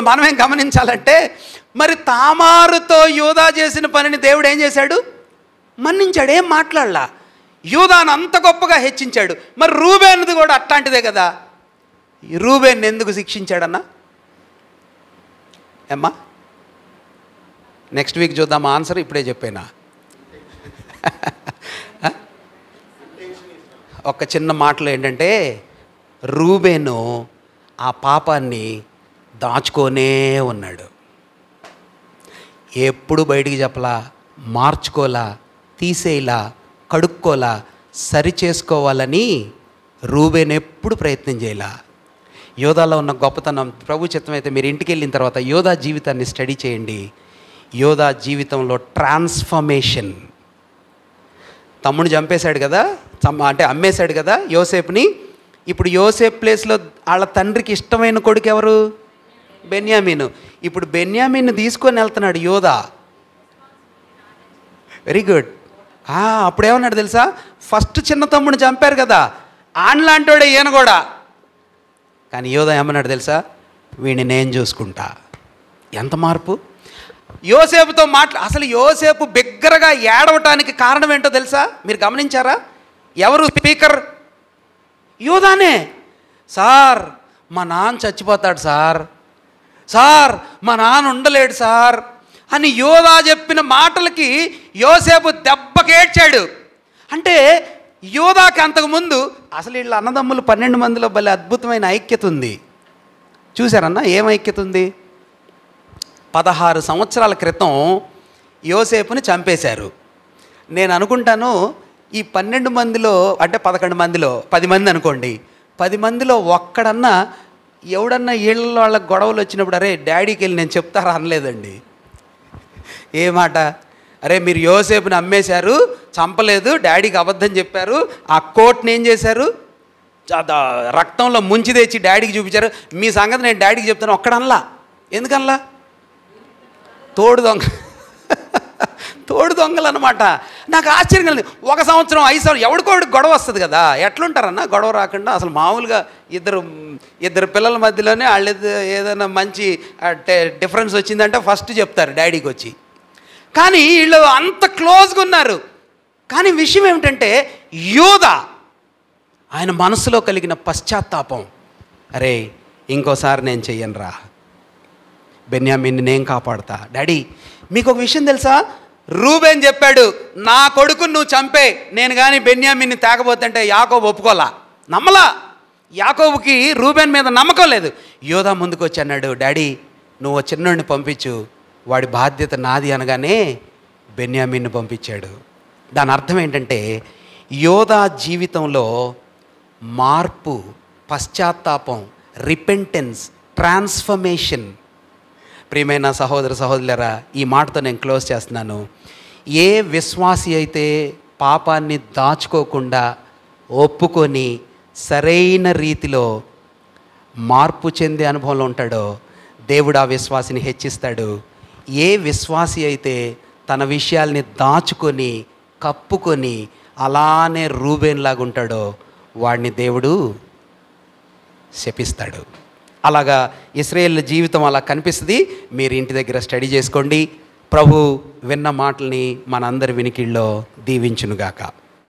మనమేం గమనించాలంటే, మరి తామారుతో యోధా చేసిన పనిని దేవుడు ఏం చేశాడు, మన్నించాడు, ఏం మాట్లాడలా. యోధాను అంత గొప్పగా హెచ్చించాడు. మరి రూబేన్ది కూడా అట్లాంటిదే కదా. రూబేన్ ఎందుకు శిక్షించాడన్నా ఏమ్మా, నెక్స్ట్ వీక్ చూద్దాం ఆన్సర్, ఇప్పుడే చెప్పేనా. ఒక చిన్న మాటలో ఏంటంటే, రూబేను ఆ పాపాన్ని దాచుకోనే ఉన్నాడు, ఎప్పుడు బయటికి చెప్పలా, మార్చుకోలా, తీసేయలా, కడుక్కోలా, సరి చేసుకోవాలని రూబేన్ ఎప్పుడు ప్రయత్నం చేయలా. యోధాలో ఉన్న గొప్పతనం, ప్రభు చిత్తం అయితే మీరు ఇంటికి వెళ్ళిన తర్వాత యోధా జీవితాన్ని స్టడీ చేయండి. యోధా జీవితంలో ట్రాన్స్ఫర్మేషన్. తమ్ముడు చంపేశాడు కదా, అంటే అమ్మేశాడు కదా యోసేపుని. ఇప్పుడు యోసేపు ప్లేస్లో వాళ్ళ తండ్రికి ఇష్టమైన కొడుకు ఎవరు, బెన్యామీను. ఇప్పుడు బెన్యామీన్ని తీసుకొని వెళ్తున్నాడు యోధా. Very good. అప్పుడేమన్నాడు తెలుసా, ఫస్ట్ చిన్న తమ్ముడిని చంపారు కదా, ఆన్లాంటోడే ఈయన కూడా. కానీ యోధా ఏమన్నాడు తెలుసా, వీడిని నేను చూసుకుంటా. ఎంత మార్పు. యోసేపుతో అసలు యోసేపు బిగ్గరగా ఏడవటానికి కారణం ఏంటో తెలుసా, మీరు గమనించారా? ఎవరు స్పీకర్? యోధానే. సార్ మా నాన్న చచ్చిపోతాడు సార్ మా నాన్న ఉండలేడు సార్ అని యోధా చెప్పిన మాటలకి యోసేపు దెబ్బకేడ్చాడు. అంటే యోధాకి అంతకుముందు అసలు వీళ్ళ అన్నదమ్ములు 12 మందిలో భలే అద్భుతమైన ఐక్యత ఉంది. చూసారన్నా ఏం ఐక్యత ఉంది? 16 సంవత్సరాల క్రితం యోసేపుని చంపేశారు. నేను అనుకుంటాను ఈ 12 మందిలో, అంటే 11 మందిలో 10 మంది అనుకోండి, 10 మందిలో ఒక్కడన్నా ఎవడన్నా వీళ్ళ వాళ్ళకి గొడవలు వచ్చినప్పుడు అరే డాడీకి వెళ్ళి నేను చెప్తారా అనలేదండి. ఏ మాట? అరే మీరు యోసేపుని అమ్మేశారు, చంపలేదు, డాడీకి అబద్ధం చెప్పారు, ఆ కోట్ని ఏం చేశారు, రక్తంలో ముంచి తెచ్చి డాడీకి చూపించారు, మీ సంగతి నేను డాడీకి చెప్తాను ఒక్కడనలా. ఎందుకనలా? తోడు దొంగలు అనమాట. నాకు ఆశ్చర్యం కలిగింది. 1 సంవత్సరం 5 సంవత్సరం ఎవడికోడికి గొడవ వస్తుంది కదా, ఎట్లుంటారన్నా గొడవ రాకుండా? అసలు మామూలుగా ఇద్దరు పిల్లల మధ్యలోనే వాళ్ళు ఏదైనా మంచి డిఫరెన్స్ వచ్చిందంటే ఫస్ట్ చెప్తారు డాడీకి వచ్చి. కానీ వీళ్ళు అంత క్లోజ్గా ఉన్నారు. కానీ విషయం ఏమిటంటే యూదా ఆయన మనసులో కలిగిన పశ్చాత్తాపం, అరే ఇంకోసారి నేను చెయ్యనురా, బెన్యామీన్ని నేను కాపాడుతా. డాడీ మీకు ఒక విషయం తెలుసా, రూబేన్ చెప్పాడు నా కొడుకుని నువ్వు చంపే, నేను కానీ బెన్యామీన్ని తేకపోతుంటే యాకోబు ఒప్పుకోలా, నమ్మలా. యాకోబుకి రూబేన్ మీద నమ్మకం లేదు. యోధా ముందుకు వచ్చి అన్నాడు, డాడీ నువ్వు చిన్నోడిని పంపించు, వాడి బాధ్యత నాది అనగానే బెన్యామీన్ని పంపించాడు. దాని అర్థం ఏంటంటే యోధా జీవితంలో మార్పు, పశ్చాత్తాపం, రిపెంటెన్స్, ట్రాన్స్ఫర్మేషన్. ప్రియమైన సహోదర సహోదరులారా, ఈ మాటతో నేను క్లోజ్ చేస్తున్నాను. ఏ విశ్వాసి అయితే పాపాన్ని దాచుకోకుండా ఒప్పుకొని సరైన రీతిలో మార్పు చెందే అనుభవంలో ఉంటాడో దేవుడు ఆ విశ్వాసిని హెచ్చిస్తాడు. ఏ విశ్వాసి అయితే తన విషయాల్ని దాచుకొని కప్పుకొని అలానే రూబేన్లాగా ఉంటాడో వాడిని దేవుడు శపిస్తాడు. అలాగా ఇశ్రాయేల్ జీవితం అలా కనిపిస్తుంది. మీరు ఇంటి దగ్గర స్టడీ చేసుకోండి. ప్రభు విన్న మాటల్ని మనందరి వినికిల్లో దీవించునుగాక.